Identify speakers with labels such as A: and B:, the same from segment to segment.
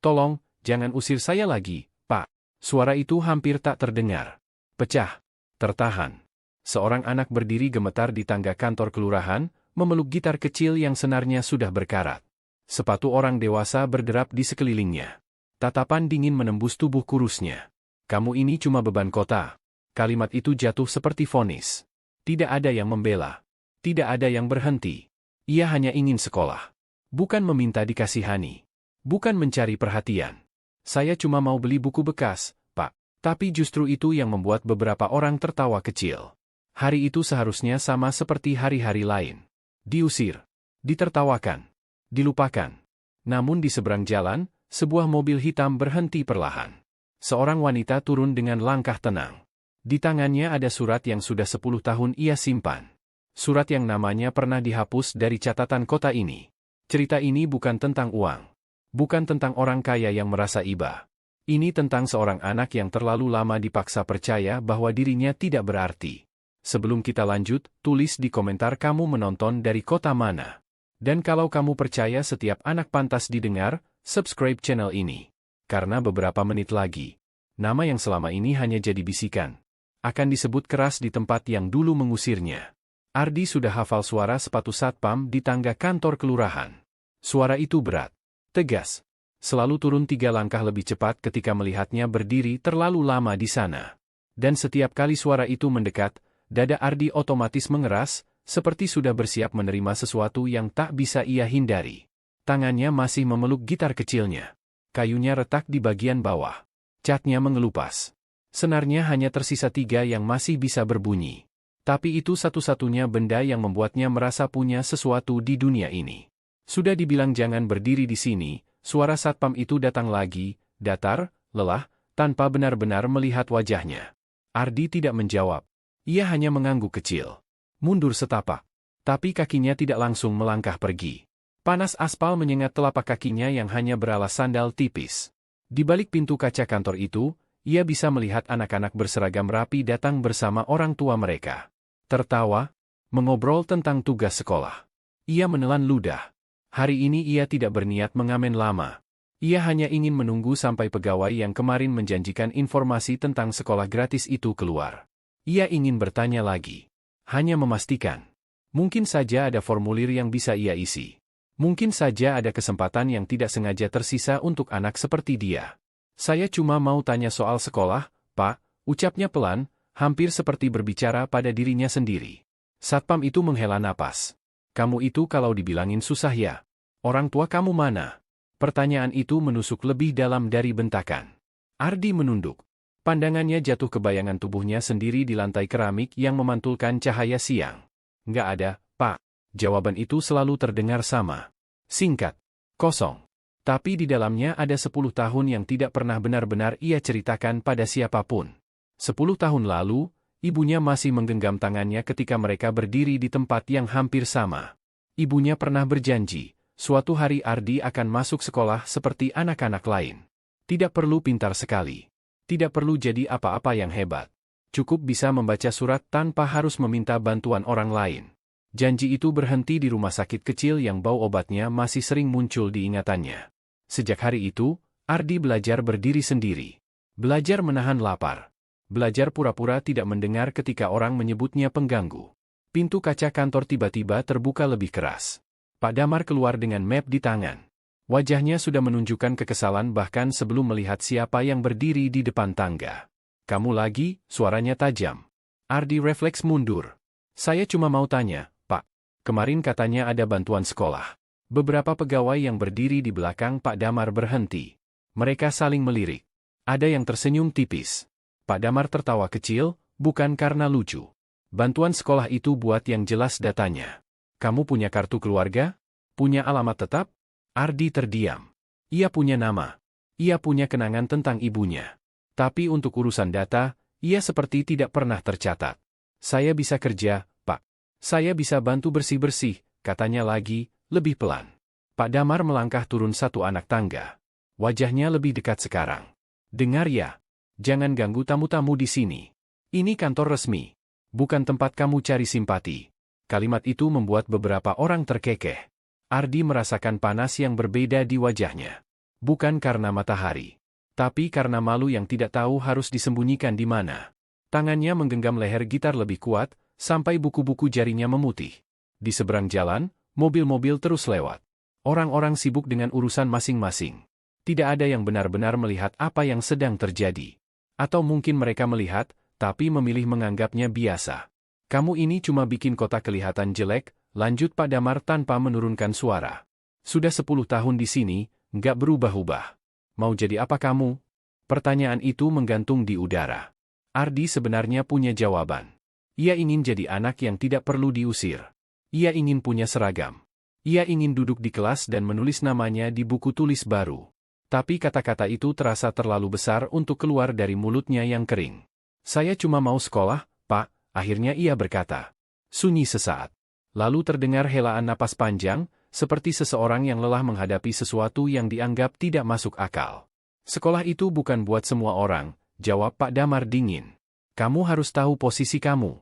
A: Tolong, jangan usir saya lagi, Pak. Suara itu hampir tak terdengar. Pecah. Tertahan. Seorang anak berdiri gemetar di tangga kantor kelurahan, memeluk gitar kecil yang senarnya sudah berkarat. Sepatu orang dewasa berderap di sekelilingnya. Tatapan dingin menembus tubuh kurusnya. Kamu ini cuma beban kota. Kalimat itu jatuh seperti vonis. Tidak ada yang membela. Tidak ada yang berhenti. Ia hanya ingin sekolah. Bukan meminta dikasihani. Bukan mencari perhatian. Saya cuma mau beli buku bekas, Pak. Tapi justru itu yang membuat beberapa orang tertawa kecil. Hari itu seharusnya sama seperti hari-hari lain. Diusir. Ditertawakan. Dilupakan. Namun di seberang jalan, sebuah mobil hitam berhenti perlahan. Seorang wanita turun dengan langkah tenang. Di tangannya ada surat yang sudah 10 tahun ia simpan. Surat yang namanya pernah dihapus dari catatan kota ini. Cerita ini bukan tentang uang. Bukan tentang orang kaya yang merasa iba. Ini tentang seorang anak yang terlalu lama dipaksa percaya bahwa dirinya tidak berarti. Sebelum kita lanjut, tulis di komentar kamu menonton dari kota mana. Dan kalau kamu percaya setiap anak pantas didengar, subscribe channel ini. Karena beberapa menit lagi, nama yang selama ini hanya jadi bisikan, akan disebut keras di tempat yang dulu mengusirnya. Ardi sudah hafal suara sepatu satpam di tangga kantor kelurahan. Suara itu berat, tegas, selalu turun 3 langkah lebih cepat ketika melihatnya berdiri terlalu lama di sana. Dan setiap kali suara itu mendekat, dada Ardi otomatis mengeras, seperti sudah bersiap menerima sesuatu yang tak bisa ia hindari. Tangannya masih memeluk gitar kecilnya. Kayunya retak di bagian bawah. Catnya mengelupas. Senarnya hanya tersisa 3 yang masih bisa berbunyi. Tapi itu satu-satunya benda yang membuatnya merasa punya sesuatu di dunia ini. Sudah dibilang jangan berdiri di sini, suara satpam itu datang lagi, datar, lelah, tanpa benar-benar melihat wajahnya. Ardi tidak menjawab. Ia hanya mengangguk kecil. Mundur setapak. Tapi kakinya tidak langsung melangkah pergi. Panas aspal menyengat telapak kakinya yang hanya beralas sandal tipis. Di balik pintu kaca kantor itu, ia bisa melihat anak-anak berseragam rapi datang bersama orang tua mereka. Tertawa, mengobrol tentang tugas sekolah. Ia menelan ludah. Hari ini ia tidak berniat mengamen lama. Ia hanya ingin menunggu sampai pegawai yang kemarin menjanjikan informasi tentang sekolah gratis itu keluar. Ia ingin bertanya lagi. Hanya memastikan. Mungkin saja ada formulir yang bisa ia isi. Mungkin saja ada kesempatan yang tidak sengaja tersisa untuk anak seperti dia. Saya cuma mau tanya soal sekolah, Pak, ucapnya pelan, hampir seperti berbicara pada dirinya sendiri. Satpam itu menghela napas. Kamu itu kalau dibilangin susah ya. Orang tua kamu mana? Pertanyaan itu menusuk lebih dalam dari bentakan. Ardi menunduk. Pandangannya jatuh ke bayangan tubuhnya sendiri di lantai keramik yang memantulkan cahaya siang. Nggak ada, Pak. Jawaban itu selalu terdengar sama. Singkat. Kosong. Tapi di dalamnya ada 10 tahun yang tidak pernah benar-benar ia ceritakan pada siapapun. 10 tahun lalu, ibunya masih menggenggam tangannya ketika mereka berdiri di tempat yang hampir sama. Ibunya pernah berjanji, suatu hari Ardi akan masuk sekolah seperti anak-anak lain. Tidak perlu pintar sekali. Tidak perlu jadi apa-apa yang hebat. Cukup bisa membaca surat tanpa harus meminta bantuan orang lain. Janji itu berhenti di rumah sakit kecil yang bau obatnya masih sering muncul di ingatannya. Sejak hari itu, Ardi belajar berdiri sendiri. Belajar menahan lapar. Belajar pura-pura tidak mendengar ketika orang menyebutnya pengganggu. Pintu kaca kantor tiba-tiba terbuka lebih keras. Pak Damar keluar dengan map di tangan. Wajahnya sudah menunjukkan kekesalan bahkan sebelum melihat siapa yang berdiri di depan tangga. Kamu lagi, suaranya tajam. Ardi refleks mundur. Saya cuma mau tanya, Pak. Kemarin katanya ada bantuan sekolah. Beberapa pegawai yang berdiri di belakang Pak Damar berhenti. Mereka saling melirik. Ada yang tersenyum tipis. Pak Damar tertawa kecil, bukan karena lucu. Bantuan sekolah itu buat yang jelas datanya. Kamu punya kartu keluarga? Punya alamat tetap? Ardi terdiam. Ia punya nama. Ia punya kenangan tentang ibunya. Tapi untuk urusan data, ia seperti tidak pernah tercatat. Saya bisa kerja, Pak. Saya bisa bantu bersih-bersih, katanya lagi, lebih pelan. Pak Damar melangkah turun satu anak tangga. Wajahnya lebih dekat sekarang. Dengar ya. Jangan ganggu tamu-tamu di sini. Ini kantor resmi. Bukan tempat kamu cari simpati. Kalimat itu membuat beberapa orang terkekeh. Ardi merasakan panas yang berbeda di wajahnya. Bukan karena matahari. Tapi karena malu yang tidak tahu harus disembunyikan di mana. Tangannya menggenggam leher gitar lebih kuat, sampai buku-buku jarinya memutih. Di seberang jalan, mobil-mobil terus lewat. Orang-orang sibuk dengan urusan masing-masing. Tidak ada yang benar-benar melihat apa yang sedang terjadi. Atau mungkin mereka melihat, tapi memilih menganggapnya biasa. Kamu ini cuma bikin kota kelihatan jelek, lanjut Pak Damar tanpa menurunkan suara. Sudah 10 tahun di sini, nggak berubah-ubah. Mau jadi apa kamu? Pertanyaan itu menggantung di udara. Ardi sebenarnya punya jawaban. Ia ingin jadi anak yang tidak perlu diusir. Ia ingin punya seragam. Ia ingin duduk di kelas dan menulis namanya di buku tulis baru. Tapi kata-kata itu terasa terlalu besar untuk keluar dari mulutnya yang kering. Saya cuma mau sekolah, Pak, akhirnya ia berkata. Sunyi sesaat. Lalu terdengar helaan napas panjang, seperti seseorang yang lelah menghadapi sesuatu yang dianggap tidak masuk akal. Sekolah itu bukan buat semua orang, jawab Pak Damar dingin. Kamu harus tahu posisi kamu.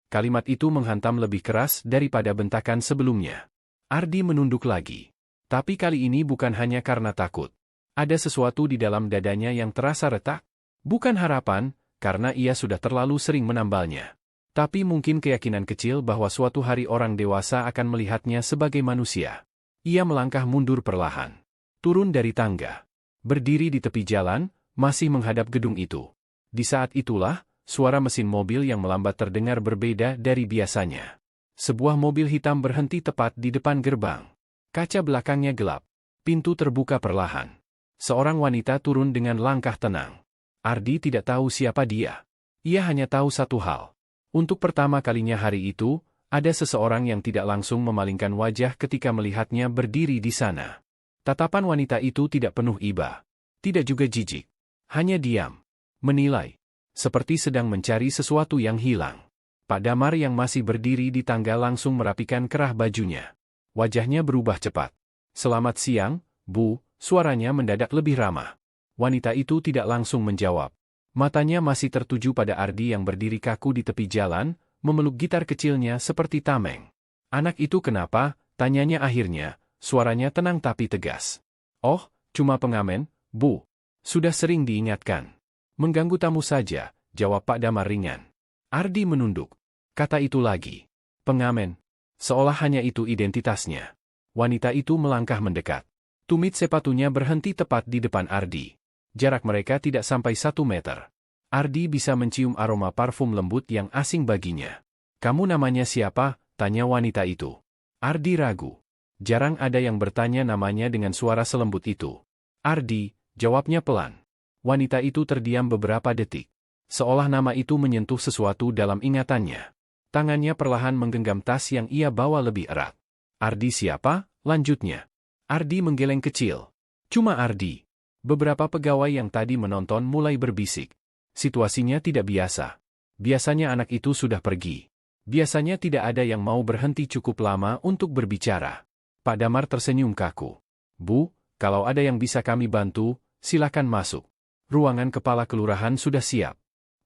A: Kalimat itu menghantam lebih keras daripada bentakan sebelumnya. Ardi menunduk lagi. Tapi kali ini bukan hanya karena takut. Ada sesuatu di dalam dadanya yang terasa retak. Bukan harapan, karena ia sudah terlalu sering menambalnya. Tapi mungkin keyakinan kecil bahwa suatu hari orang dewasa akan melihatnya sebagai manusia. Ia melangkah mundur perlahan. Turun dari tangga. Berdiri di tepi jalan, masih menghadap gedung itu. Di saat itulah, suara mesin mobil yang melambat terdengar berbeda dari biasanya. Sebuah mobil hitam berhenti tepat di depan gerbang. Kaca belakangnya gelap. Pintu terbuka perlahan. Seorang wanita turun dengan langkah tenang. Ardi tidak tahu siapa dia. Ia hanya tahu satu hal. Untuk pertama kalinya hari itu, ada seseorang yang tidak langsung memalingkan wajah ketika melihatnya berdiri di sana. Tatapan wanita itu tidak penuh iba. Tidak juga jijik. Hanya diam. Menilai. Seperti sedang mencari sesuatu yang hilang. Pak Damar yang masih berdiri di tangga langsung merapikan kerah bajunya. Wajahnya berubah cepat. Selamat siang, Bu. Suaranya mendadak lebih ramah. Wanita itu tidak langsung menjawab. Matanya masih tertuju pada Ardi yang berdiri kaku di tepi jalan, memeluk gitar kecilnya seperti tameng. Anak itu kenapa? Tanyanya akhirnya, suaranya tenang tapi tegas. Oh, cuma pengamen, Bu. Sudah sering diingatkan. Mengganggu tamu saja, jawab Pak Damar ringan. Ardi menunduk. Kata itu lagi. Pengamen. Seolah hanya itu identitasnya. Wanita itu melangkah mendekat. Tumit sepatunya berhenti tepat di depan Ardi. Jarak mereka tidak sampai 1 meter. Ardi bisa mencium aroma parfum lembut yang asing baginya. Kamu namanya siapa? Tanya wanita itu. Ardi ragu. Jarang ada yang bertanya namanya dengan suara selembut itu. Ardi, jawabnya pelan. Wanita itu terdiam beberapa detik. Seolah nama itu menyentuh sesuatu dalam ingatannya. Tangannya perlahan menggenggam tas yang ia bawa lebih erat. Ardi siapa? Lanjutnya. Ardi menggeleng kecil. Cuma Ardi. Beberapa pegawai yang tadi menonton mulai berbisik. Situasinya tidak biasa. Biasanya anak itu sudah pergi. Biasanya tidak ada yang mau berhenti cukup lama untuk berbicara. Pak Damar tersenyum kaku. Bu, kalau ada yang bisa kami bantu, silakan masuk. Ruangan kepala kelurahan sudah siap.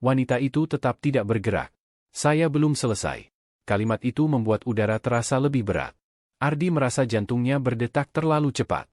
A: Wanita itu tetap tidak bergerak. Saya belum selesai. Kalimat itu membuat udara terasa lebih berat. Ardi merasa jantungnya berdetak terlalu cepat.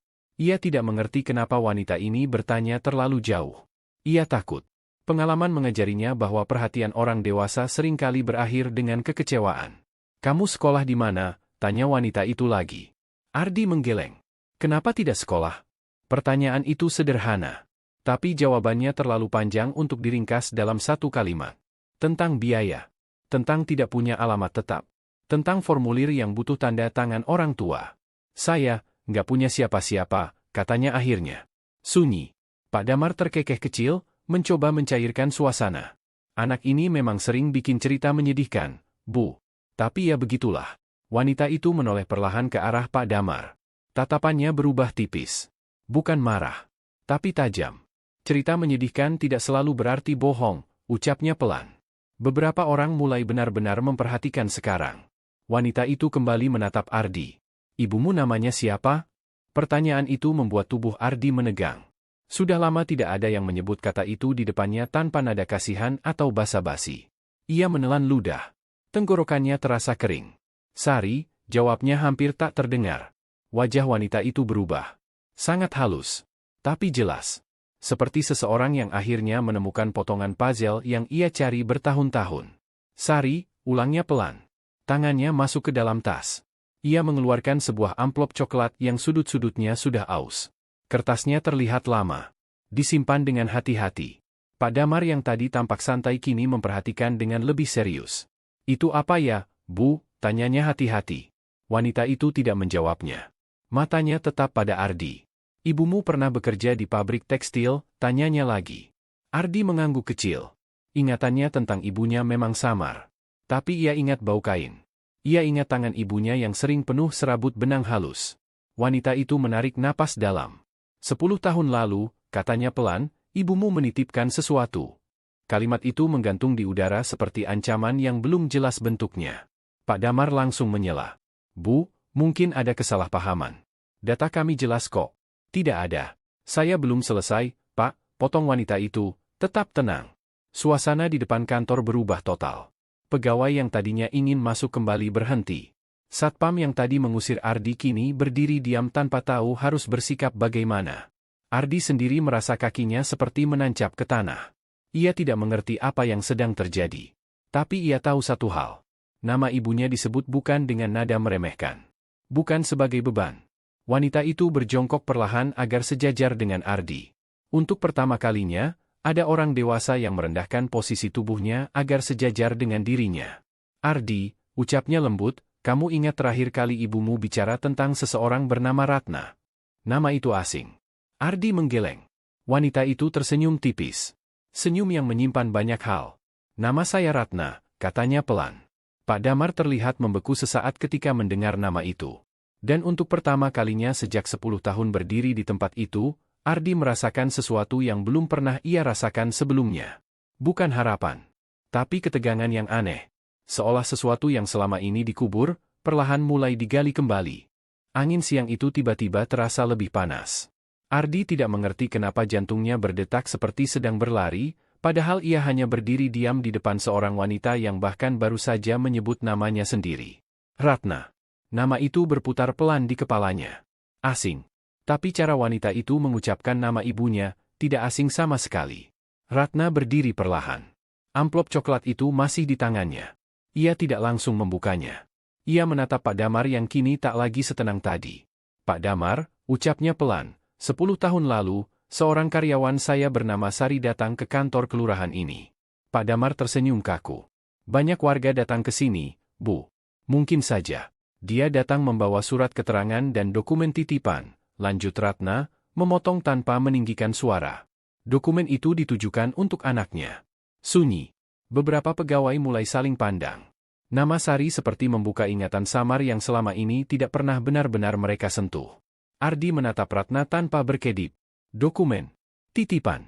A: Ia tidak mengerti kenapa wanita ini bertanya terlalu jauh. Ia takut. Pengalaman mengajarinya bahwa perhatian orang dewasa seringkali berakhir dengan kekecewaan. Kamu sekolah di mana? Tanya wanita itu lagi. Ardi menggeleng. Kenapa tidak sekolah? Pertanyaan itu sederhana. Tapi jawabannya terlalu panjang untuk diringkas dalam satu kalimat. Tentang biaya. Tentang tidak punya alamat tetap. Tentang formulir yang butuh tanda tangan orang tua. Saya, nggak punya siapa-siapa, katanya akhirnya. Sunyi. Pak Damar terkekeh kecil, mencoba mencairkan suasana. Anak ini memang sering bikin cerita menyedihkan, Bu. Tapi ya begitulah. Wanita itu menoleh perlahan ke arah Pak Damar. Tatapannya berubah tipis. Bukan marah, tapi tajam. Cerita menyedihkan tidak selalu berarti bohong, ucapnya pelan. Beberapa orang mulai benar-benar memperhatikan sekarang. Wanita itu kembali menatap Ardi. Ibumu namanya siapa? Pertanyaan itu membuat tubuh Ardi menegang. Sudah lama tidak ada yang menyebut kata itu di depannya tanpa nada kasihan atau basa-basi. Ia menelan ludah. Tenggorokannya terasa kering. Sari, jawabnya hampir tak terdengar. Wajah wanita itu berubah. Sangat halus. Tapi jelas. Seperti seseorang yang akhirnya menemukan potongan puzzle yang ia cari bertahun-tahun. Sari, ulangnya pelan. Tangannya masuk ke dalam tas. Ia mengeluarkan sebuah amplop coklat yang sudut-sudutnya sudah aus. Kertasnya terlihat lama. Disimpan dengan hati-hati. Pak Damar yang tadi tampak santai kini memperhatikan dengan lebih serius. "Itu apa ya, Bu?" tanyanya hati-hati. Wanita itu tidak menjawabnya. Matanya tetap pada Ardi. "Ibumu pernah bekerja di pabrik tekstil?" tanyanya lagi. Ardi mengangguk kecil. Ingatannya tentang ibunya memang samar. Tapi ia ingat bau kain. Ia ingat tangan ibunya yang sering penuh serabut benang halus. Wanita itu menarik napas dalam. 10 tahun lalu, katanya pelan, ibumu menitipkan sesuatu. Kalimat itu menggantung di udara seperti ancaman yang belum jelas bentuknya. Pak Damar langsung menyela. "Bu, mungkin ada kesalahpahaman. Data kami jelas kok." "Tidak ada. Saya belum selesai, Pak," potong wanita itu. "Tetap tenang." Suasana di depan kantor berubah total. Pegawai yang tadinya ingin masuk kembali berhenti. Satpam yang tadi mengusir Ardi kini berdiri diam tanpa tahu harus bersikap bagaimana. Ardi sendiri merasa kakinya seperti menancap ke tanah. Ia tidak mengerti apa yang sedang terjadi. Tapi ia tahu satu hal. Nama ibunya disebut bukan dengan nada meremehkan. Bukan sebagai beban. Wanita itu berjongkok perlahan agar sejajar dengan Ardi. Untuk pertama kalinya, ada orang dewasa yang merendahkan posisi tubuhnya agar sejajar dengan dirinya. "Ardi," ucapnya lembut, "kamu ingat terakhir kali ibumu bicara tentang seseorang bernama Ratna?" Nama itu asing. Ardi menggeleng. Wanita itu tersenyum tipis. Senyum yang menyimpan banyak hal. "Nama saya Ratna," katanya pelan. Pak Damar terlihat membeku sesaat ketika mendengar nama itu. Dan untuk pertama kalinya sejak 10 tahun berdiri di tempat itu, Ardi merasakan sesuatu yang belum pernah ia rasakan sebelumnya. Bukan harapan, tapi ketegangan yang aneh. Seolah sesuatu yang selama ini dikubur, perlahan mulai digali kembali. Angin siang itu tiba-tiba terasa lebih panas. Ardi tidak mengerti kenapa jantungnya berdetak seperti sedang berlari, padahal ia hanya berdiri diam di depan seorang wanita yang bahkan baru saja menyebut namanya sendiri. Ratna. Nama itu berputar pelan di kepalanya. Asing. Tapi cara wanita itu mengucapkan nama ibunya, tidak asing sama sekali. Ratna berdiri perlahan. Amplop coklat itu masih di tangannya. Ia tidak langsung membukanya. Ia menatap Pak Damar yang kini tak lagi setenang tadi. "Pak Damar," ucapnya pelan, 10 tahun lalu, seorang karyawan saya bernama Sari datang ke kantor kelurahan ini." Pak Damar tersenyum kaku. "Banyak warga datang ke sini, Bu." "Mungkin saja. Dia datang membawa surat keterangan dan dokumen titipan," lanjut Ratna, memotong tanpa meninggikan suara. "Dokumen itu ditujukan untuk anaknya." Sunyi. Beberapa pegawai mulai saling pandang. Nama Sari seperti membuka ingatan samar yang selama ini tidak pernah benar-benar mereka sentuh. Ardi menatap Ratna tanpa berkedip. "Dokumen. Titipan.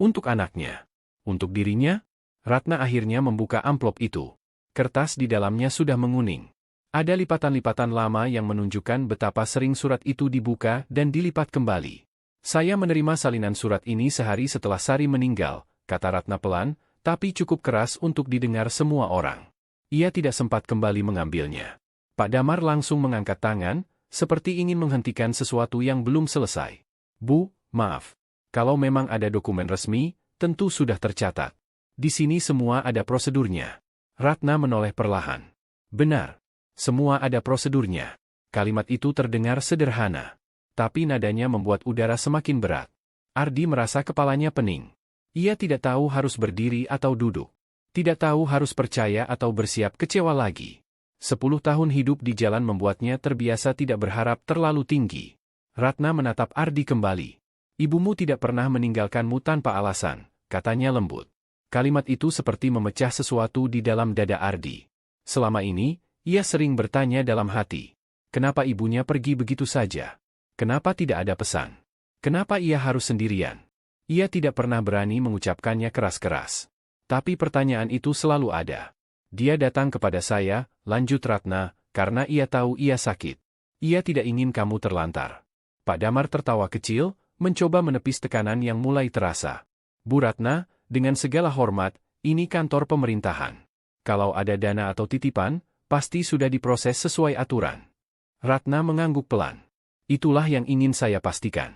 A: Untuk anaknya. Untuk dirinya?" Ratna akhirnya membuka amplop itu. Kertas di dalamnya sudah menguning. Ada lipatan-lipatan lama yang menunjukkan betapa sering surat itu dibuka dan dilipat kembali. "Saya menerima salinan surat ini sehari setelah Sari meninggal," kata Ratna pelan, tapi cukup keras untuk didengar semua orang. Ia tidak sempat kembali mengambilnya. Pak Damar langsung mengangkat tangan, seperti ingin menghentikan sesuatu yang belum selesai. "Bu, maaf. Kalau memang ada dokumen resmi, tentu sudah tercatat. Di sini semua ada prosedurnya." Ratna menoleh perlahan. "Benar. Semua ada prosedurnya." Kalimat itu terdengar sederhana. Tapi nadanya membuat udara semakin berat. Ardi merasa kepalanya pening. Ia tidak tahu harus berdiri atau duduk. Tidak tahu harus percaya atau bersiap kecewa lagi. 10 tahun hidup di jalan membuatnya terbiasa tidak berharap terlalu tinggi. Ratna menatap Ardi kembali. "Ibumu tidak pernah meninggalkanmu tanpa alasan," katanya lembut. Kalimat itu seperti memecah sesuatu di dalam dada Ardi. Selama ini, ia sering bertanya dalam hati, kenapa ibunya pergi begitu saja? Kenapa tidak ada pesan? Kenapa ia harus sendirian? Ia tidak pernah berani mengucapkannya keras-keras. Tapi pertanyaan itu selalu ada. "Dia datang kepada saya," lanjut Ratna, "karena ia tahu ia sakit. Ia tidak ingin kamu terlantar." Pak Damar tertawa kecil, mencoba menepis tekanan yang mulai terasa. "Bu Ratna, dengan segala hormat, ini kantor pemerintahan. Kalau ada dana atau titipan, pasti sudah diproses sesuai aturan." Ratna mengangguk pelan. "Itulah yang ingin saya pastikan."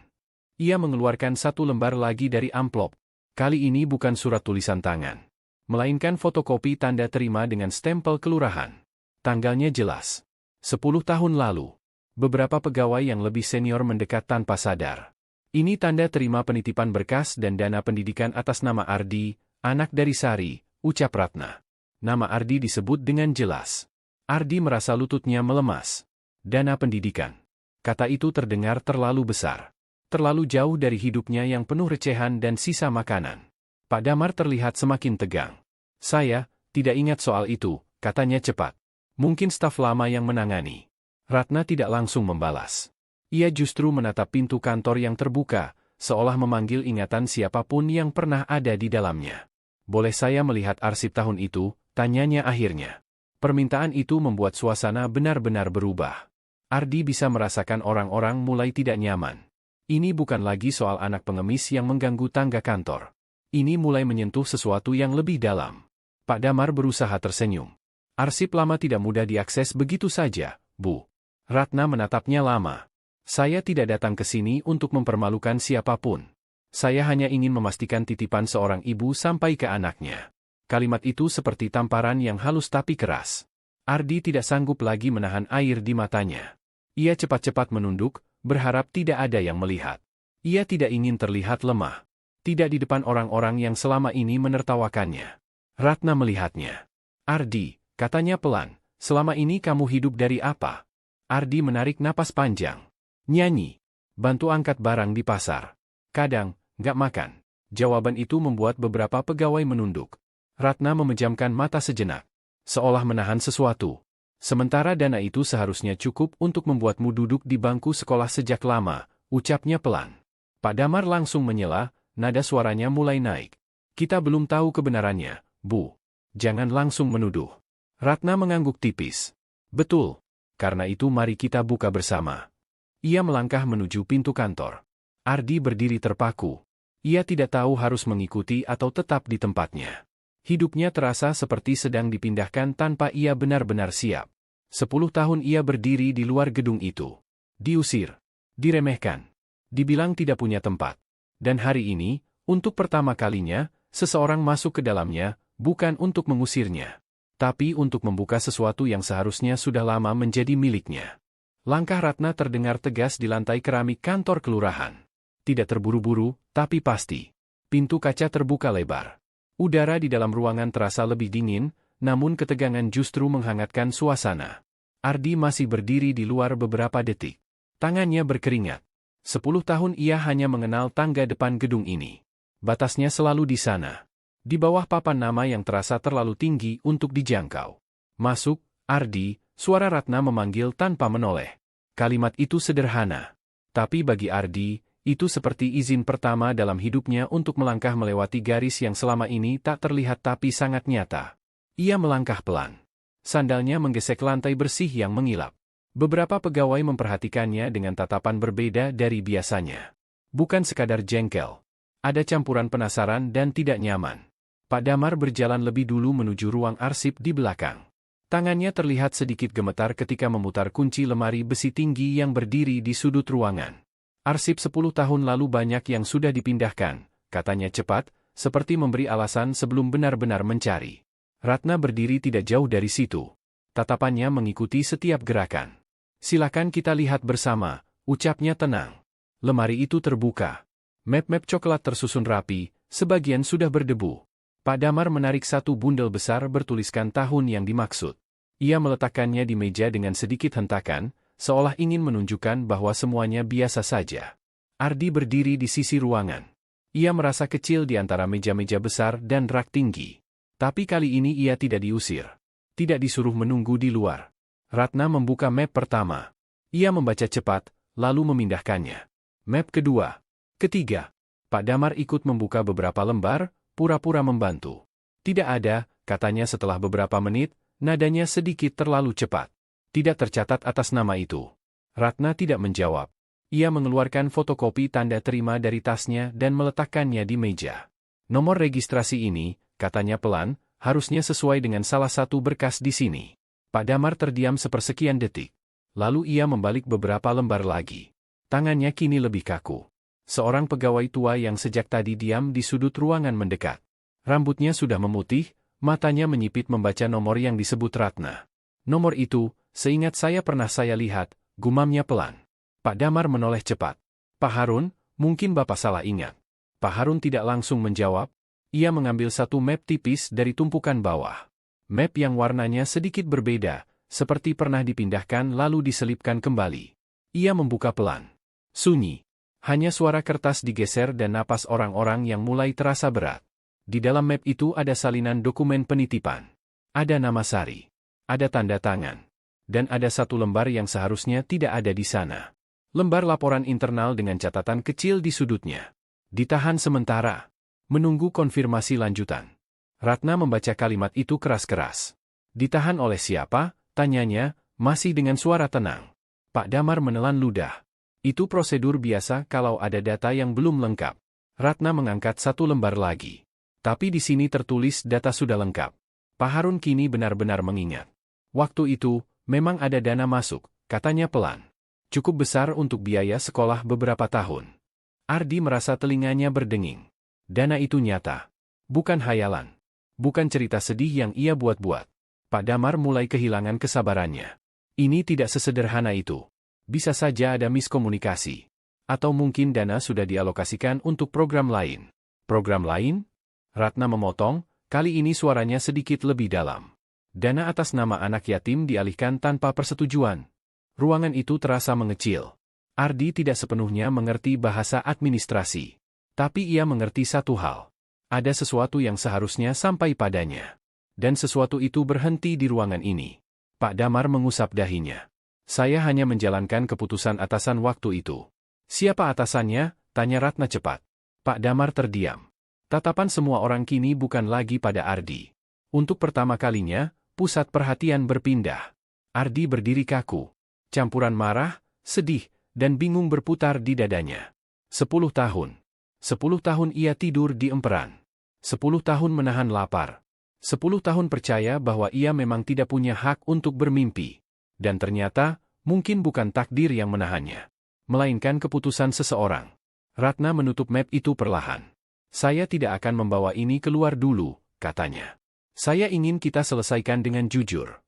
A: Ia mengeluarkan satu lembar lagi dari amplop. Kali ini bukan surat tulisan tangan, melainkan fotokopi tanda terima dengan stempel kelurahan. Tanggalnya jelas. 10 tahun lalu. Beberapa pegawai yang lebih senior mendekat tanpa sadar. Ini tanda terima penitipan berkas dan dana pendidikan atas nama Ardi, anak dari Sari, ucap Ratna. Nama Ardi disebut dengan jelas. Ardi merasa lututnya melemas. Dana pendidikan. Kata itu terdengar terlalu besar. Terlalu jauh dari hidupnya yang penuh recehan dan sisa makanan. Pak Damar terlihat semakin tegang. Saya tidak ingat soal itu, katanya cepat. Mungkin staf lama yang menangani. Ratna tidak langsung membalas. Ia justru menatap pintu kantor yang terbuka, seolah memanggil ingatan siapapun yang pernah ada di dalamnya. Boleh saya melihat arsip tahun itu? Tanyanya akhirnya. Permintaan itu membuat suasana benar-benar berubah. Ardi bisa merasakan orang-orang mulai tidak nyaman. Ini bukan lagi soal anak pengemis yang mengganggu tangga kantor. Ini mulai menyentuh sesuatu yang lebih dalam. Pak Damar berusaha tersenyum. Arsip lama tidak mudah diakses begitu saja, Bu. Ratna menatapnya lama. Saya tidak datang ke sini untuk mempermalukan siapapun. Saya hanya ingin memastikan titipan seorang ibu sampai ke anaknya. Kalimat itu seperti tamparan yang halus tapi keras. Ardi tidak sanggup lagi menahan air di matanya. Ia cepat-cepat menunduk, berharap tidak ada yang melihat. Ia tidak ingin terlihat lemah. Tidak di depan orang-orang yang selama ini menertawakannya. Ratna melihatnya. Ardi, katanya pelan, selama ini kamu hidup dari apa? Ardi menarik napas panjang. Nyanyi. Bantu angkat barang di pasar. Kadang, nggak makan. Jawaban itu membuat beberapa pegawai menunduk. Ratna memejamkan mata sejenak. Seolah menahan sesuatu. Sementara dana itu seharusnya cukup untuk membuatmu duduk di bangku sekolah sejak lama, ucapnya pelan. Pak Damar langsung menyela, nada suaranya mulai naik. Kita belum tahu kebenarannya, Bu. Jangan langsung menuduh. Ratna mengangguk tipis. Betul. Karena itu mari kita buka bersama. Ia melangkah menuju pintu kantor. Ardi berdiri terpaku. Ia tidak tahu harus mengikuti atau tetap di tempatnya. Hidupnya terasa seperti sedang dipindahkan tanpa ia benar-benar siap. 10 tahun ia berdiri di luar gedung itu. Diusir. Diremehkan. Dibilang tidak punya tempat. Dan hari ini, untuk pertama kalinya, seseorang masuk ke dalamnya, bukan untuk mengusirnya. Tapi untuk membuka sesuatu yang seharusnya sudah lama menjadi miliknya. Langkah Ratna terdengar tegas di lantai keramik kantor kelurahan. Tidak terburu-buru, tapi pasti. Pintu kaca terbuka lebar. Udara di dalam ruangan terasa lebih dingin, namun ketegangan justru menghangatkan suasana. Ardi masih berdiri di luar beberapa detik. Tangannya berkeringat. 10 tahun ia hanya mengenal tangga depan gedung ini. Batasnya selalu di sana. Di bawah papan nama yang terasa terlalu tinggi untuk dijangkau. Masuk, Ardi, suara Ratna memanggil tanpa menoleh. Kalimat itu sederhana. Tapi bagi Ardi, itu seperti izin pertama dalam hidupnya untuk melangkah melewati garis yang selama ini tak terlihat tapi sangat nyata. Ia melangkah pelan. Sandalnya menggesek lantai bersih yang mengilap. Beberapa pegawai memperhatikannya dengan tatapan berbeda dari biasanya. Bukan sekadar jengkel. Ada campuran penasaran dan tidak nyaman. Pak Damar berjalan lebih dulu menuju ruang arsip di belakang. Tangannya terlihat sedikit gemetar ketika memutar kunci lemari besi tinggi yang berdiri di sudut ruangan. Arsip 10 tahun lalu banyak yang sudah dipindahkan, katanya cepat, seperti memberi alasan sebelum benar-benar mencari. Ratna berdiri tidak jauh dari situ. Tatapannya mengikuti setiap gerakan. Silakan kita lihat bersama, ucapnya tenang. Lemari itu terbuka. Map-map coklat tersusun rapi, sebagian sudah berdebu. Pak Damar menarik satu bundel besar bertuliskan tahun yang dimaksud. Ia meletakkannya di meja dengan sedikit hentakan, seolah ingin menunjukkan bahwa semuanya biasa saja. Ardi berdiri di sisi ruangan. Ia merasa kecil di antara meja-meja besar dan rak tinggi. Tapi kali ini ia tidak diusir. Tidak disuruh menunggu di luar. Ratna membuka map pertama. Ia membaca cepat, lalu memindahkannya. Map kedua. Ketiga. Pak Damar ikut membuka beberapa lembar, pura-pura membantu. Tidak ada, katanya setelah beberapa menit, nadanya sedikit terlalu cepat. Tidak tercatat atas nama itu. Ratna tidak menjawab. Ia mengeluarkan fotokopi tanda terima dari tasnya dan meletakkannya di meja. Nomor registrasi ini, katanya pelan, harusnya sesuai dengan salah satu berkas di sini. Pak Damar terdiam sepersekian detik. Lalu ia membalik beberapa lembar lagi. Tangannya kini lebih kaku. Seorang pegawai tua yang sejak tadi diam di sudut ruangan mendekat. Rambutnya sudah memutih, matanya menyipit membaca nomor yang disebut Ratna. Nomor itu, seingat saya pernah saya lihat, gumamnya pelan. Pak Damar menoleh cepat. Pak Harun, mungkin Bapak salah ingat. Pak Harun tidak langsung menjawab. Ia mengambil satu map tipis dari tumpukan bawah. Map yang warnanya sedikit berbeda, seperti pernah dipindahkan lalu diselipkan kembali. Ia membuka pelan. Sunyi. Hanya suara kertas digeser dan napas orang-orang yang mulai terasa berat. Di dalam map itu ada salinan dokumen penitipan. Ada nama Sari. Ada tanda tangan. Dan ada satu lembar yang seharusnya tidak ada di sana. Lembar laporan internal dengan catatan kecil di sudutnya. Ditahan sementara. Menunggu konfirmasi lanjutan. Ratna membaca kalimat itu keras-keras. Ditahan oleh siapa? Tanyanya, masih dengan suara tenang. Pak Damar menelan ludah. Itu prosedur biasa kalau ada data yang belum lengkap. Ratna mengangkat satu lembar lagi. Tapi di sini tertulis data sudah lengkap. Pak Harun kini benar-benar mengingat. Waktu itu, memang ada dana masuk, katanya pelan. Cukup besar untuk biaya sekolah beberapa tahun. Ardi merasa telinganya berdenging. Dana itu nyata. Bukan hayalan. Bukan cerita sedih yang ia buat-buat. Pak Damar mulai kehilangan kesabarannya. Ini tidak sesederhana itu. Bisa saja ada miskomunikasi. Atau mungkin dana sudah dialokasikan untuk program lain. Program lain? Ratna memotong, kali ini suaranya sedikit lebih dalam. Dana atas nama anak yatim dialihkan tanpa persetujuan. Ruangan itu terasa mengecil. Ardi tidak sepenuhnya mengerti bahasa administrasi. Tapi ia mengerti satu hal. Ada sesuatu yang seharusnya sampai padanya. Dan sesuatu itu berhenti di ruangan ini. Pak Damar mengusap dahinya. Saya hanya menjalankan keputusan atasan waktu itu. Siapa atasannya? Tanya Ratna cepat. Pak Damar terdiam. Tatapan semua orang kini bukan lagi pada Ardi. Untuk pertama kalinya, pusat perhatian berpindah. Ardi berdiri kaku. Campuran marah, sedih, dan bingung berputar di dadanya. 10 tahun. 10 tahun ia tidur di emperan. 10 tahun menahan lapar. 10 tahun percaya bahwa ia memang tidak punya hak untuk bermimpi. Dan ternyata, mungkin bukan takdir yang menahannya. Melainkan keputusan seseorang. Ratna menutup map itu perlahan. Saya tidak akan membawa ini keluar dulu, katanya. Saya ingin kita selesaikan dengan jujur.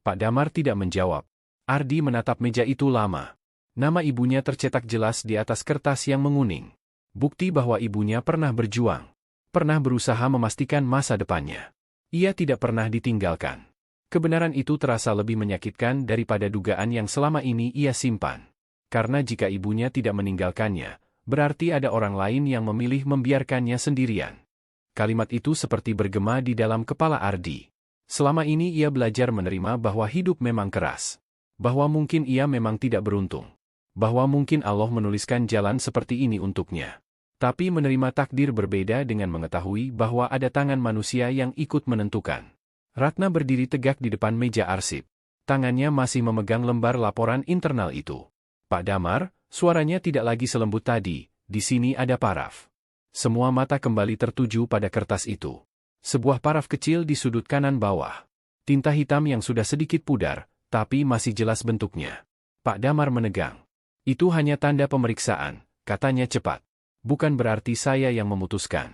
A: Pak Damar tidak menjawab. Ardi menatap meja itu lama. Nama ibunya tercetak jelas di atas kertas yang menguning. Bukti bahwa ibunya pernah berjuang. Pernah berusaha memastikan masa depannya. Ia tidak pernah ditinggalkan. Kebenaran itu terasa lebih menyakitkan daripada dugaan yang selama ini ia simpan. Karena jika ibunya tidak meninggalkannya, berarti ada orang lain yang memilih membiarkannya sendirian. Kalimat itu seperti bergema di dalam kepala Ardi. Selama ini ia belajar menerima bahwa hidup memang keras. Bahwa mungkin ia memang tidak beruntung. Bahwa mungkin Allah menuliskan jalan seperti ini untuknya. Tapi menerima takdir berbeda dengan mengetahui bahwa ada tangan manusia yang ikut menentukan. Ratna berdiri tegak di depan meja arsip. Tangannya masih memegang lembar laporan internal itu. Pak Damar, suaranya tidak lagi selembut tadi, di sini ada paraf. Semua mata kembali tertuju pada kertas itu. Sebuah paraf kecil di sudut kanan bawah. Tinta hitam yang sudah sedikit pudar, tapi masih jelas bentuknya. Pak Damar menegang. Itu hanya tanda pemeriksaan, katanya cepat. Bukan berarti saya yang memutuskan.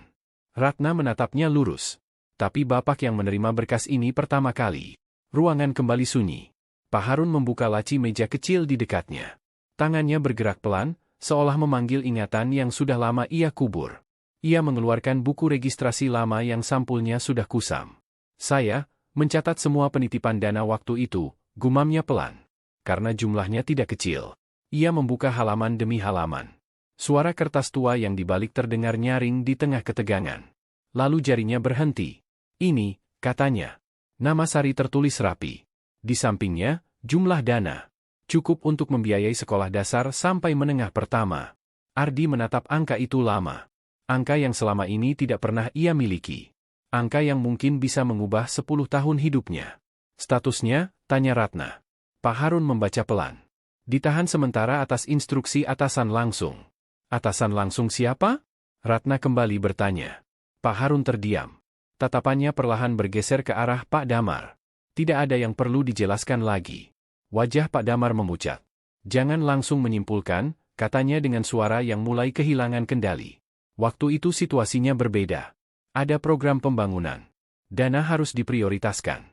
A: Ratna menatapnya lurus. Tapi Bapak yang menerima berkas ini pertama kali. Ruangan kembali sunyi. Pak Harun membuka laci meja kecil di dekatnya. Tangannya bergerak pelan, seolah memanggil ingatan yang sudah lama ia kubur. Ia mengeluarkan buku registrasi lama yang sampulnya sudah kusam. Saya mencatat semua penitipan dana waktu itu, gumamnya pelan. Karena jumlahnya tidak kecil. Ia membuka halaman demi halaman. Suara kertas tua yang dibalik terdengar nyaring di tengah ketegangan. Lalu jarinya berhenti. Ini, katanya. Nama Sari tertulis rapi. Di sampingnya, jumlah dana. Cukup untuk membiayai sekolah dasar sampai menengah pertama. Ardi menatap angka itu lama. Angka yang selama ini tidak pernah ia miliki. Angka yang mungkin bisa mengubah 10 tahun hidupnya. Statusnya, tanya Ratna. Pak Harun membaca pelan. Ditahan sementara atas instruksi atasan langsung. Atasan langsung siapa? Ratna kembali bertanya. Pak Harun terdiam. Tatapannya perlahan bergeser ke arah Pak Damar. Tidak ada yang perlu dijelaskan lagi. Wajah Pak Damar memucat. Jangan langsung menyimpulkan, katanya dengan suara yang mulai kehilangan kendali. Waktu itu situasinya berbeda. Ada program pembangunan. Dana harus diprioritaskan.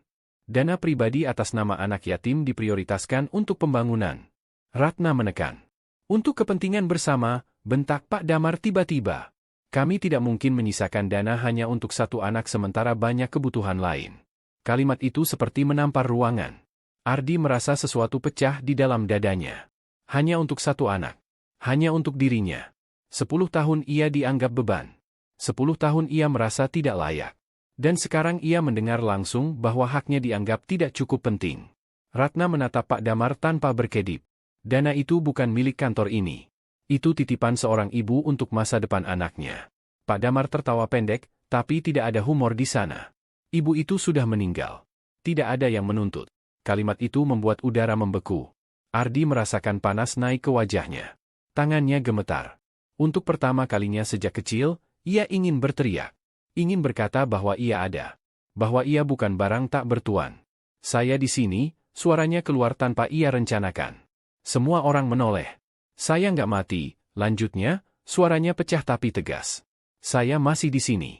A: Dana pribadi atas nama anak yatim diprioritaskan untuk pembangunan. Ratna menekan. Untuk kepentingan bersama, bentak Pak Damar tiba-tiba. Kami tidak mungkin menyisakan dana hanya untuk satu anak sementara banyak kebutuhan lain. Kalimat itu seperti menampar ruangan. Ardi merasa sesuatu pecah di dalam dadanya. Hanya untuk satu anak. Hanya untuk dirinya. 10 tahun ia dianggap beban. 10 tahun ia merasa tidak layak. Dan sekarang ia mendengar langsung bahwa haknya dianggap tidak cukup penting. Ratna menatap Pak Damar tanpa berkedip. Dana itu bukan milik kantor ini. Itu titipan seorang ibu untuk masa depan anaknya. Pak Damar tertawa pendek, tapi tidak ada humor di sana. Ibu itu sudah meninggal. Tidak ada yang menuntut. Kalimat itu membuat udara membeku. Ardi merasakan panas naik ke wajahnya. Tangannya gemetar. Untuk pertama kalinya sejak kecil, ia ingin berteriak. Ingin berkata bahwa ia ada. Bahwa ia bukan barang tak bertuan. Saya di sini, suaranya keluar tanpa ia rencanakan. Semua orang menoleh. Saya nggak mati, lanjutnya, suaranya pecah tapi tegas. Saya masih di sini.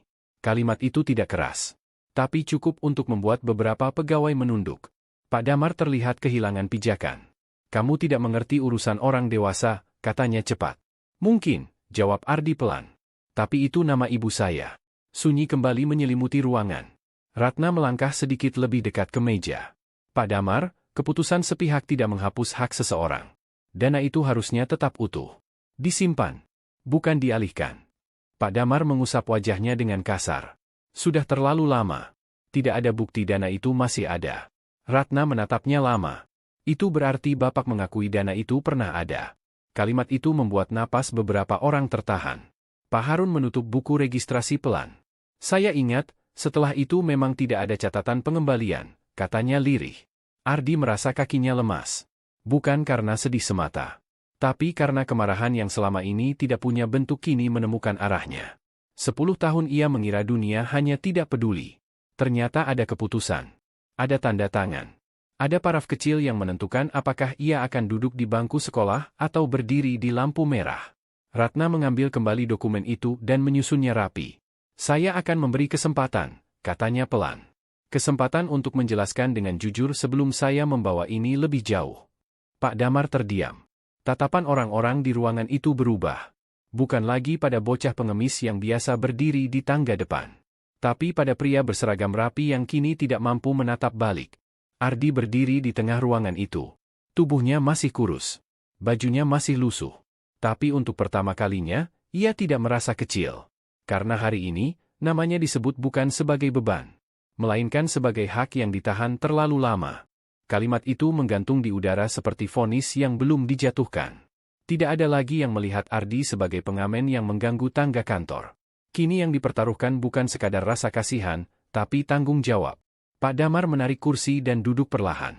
A: Kalimat itu tidak keras. Tapi cukup untuk membuat beberapa pegawai menunduk. Pak Damar terlihat kehilangan pijakan. Kamu tidak mengerti urusan orang dewasa, katanya cepat. Mungkin, jawab Ardi pelan. Tapi itu nama ibu saya. Sunyi kembali menyelimuti ruangan. Ratna melangkah sedikit lebih dekat ke meja. Pak Damar, keputusan sepihak tidak menghapus hak seseorang. Dana itu harusnya tetap utuh. Disimpan. Bukan dialihkan. Pak Damar mengusap wajahnya dengan kasar. Sudah terlalu lama. Tidak ada bukti dana itu masih ada. Ratna menatapnya lama. Itu berarti Bapak mengakui dana itu pernah ada. Kalimat itu membuat napas beberapa orang tertahan. Pak Harun menutup buku registrasi pelan. Saya ingat, setelah itu memang tidak ada catatan pengembalian, katanya lirih. Ardi merasa kakinya lemas. Bukan karena sedih semata. Tapi karena kemarahan yang selama ini tidak punya bentuk kini menemukan arahnya. 10 tahun ia mengira dunia hanya tidak peduli. Ternyata ada keputusan. Ada tanda tangan. Ada paraf kecil yang menentukan apakah ia akan duduk di bangku sekolah atau berdiri di lampu merah. Ratna mengambil kembali dokumen itu dan menyusunnya rapi. Saya akan memberi kesempatan, katanya pelan. Kesempatan untuk menjelaskan dengan jujur sebelum saya membawa ini lebih jauh. Pak Damar terdiam. Tatapan orang-orang di ruangan itu berubah. Bukan lagi pada bocah pengemis yang biasa berdiri di tangga depan. Tapi pada pria berseragam rapi yang kini tidak mampu menatap balik. Ardi berdiri di tengah ruangan itu. Tubuhnya masih kurus. Bajunya masih lusuh. Tapi untuk pertama kalinya, ia tidak merasa kecil. Karena hari ini, namanya disebut bukan sebagai beban. Melainkan sebagai hak yang ditahan terlalu lama. Kalimat itu menggantung di udara seperti vonis yang belum dijatuhkan. Tidak ada lagi yang melihat Ardi sebagai pengamen yang mengganggu tangga kantor. Kini yang dipertaruhkan bukan sekadar rasa kasihan, tapi tanggung jawab. Pak Damar menarik kursi dan duduk perlahan.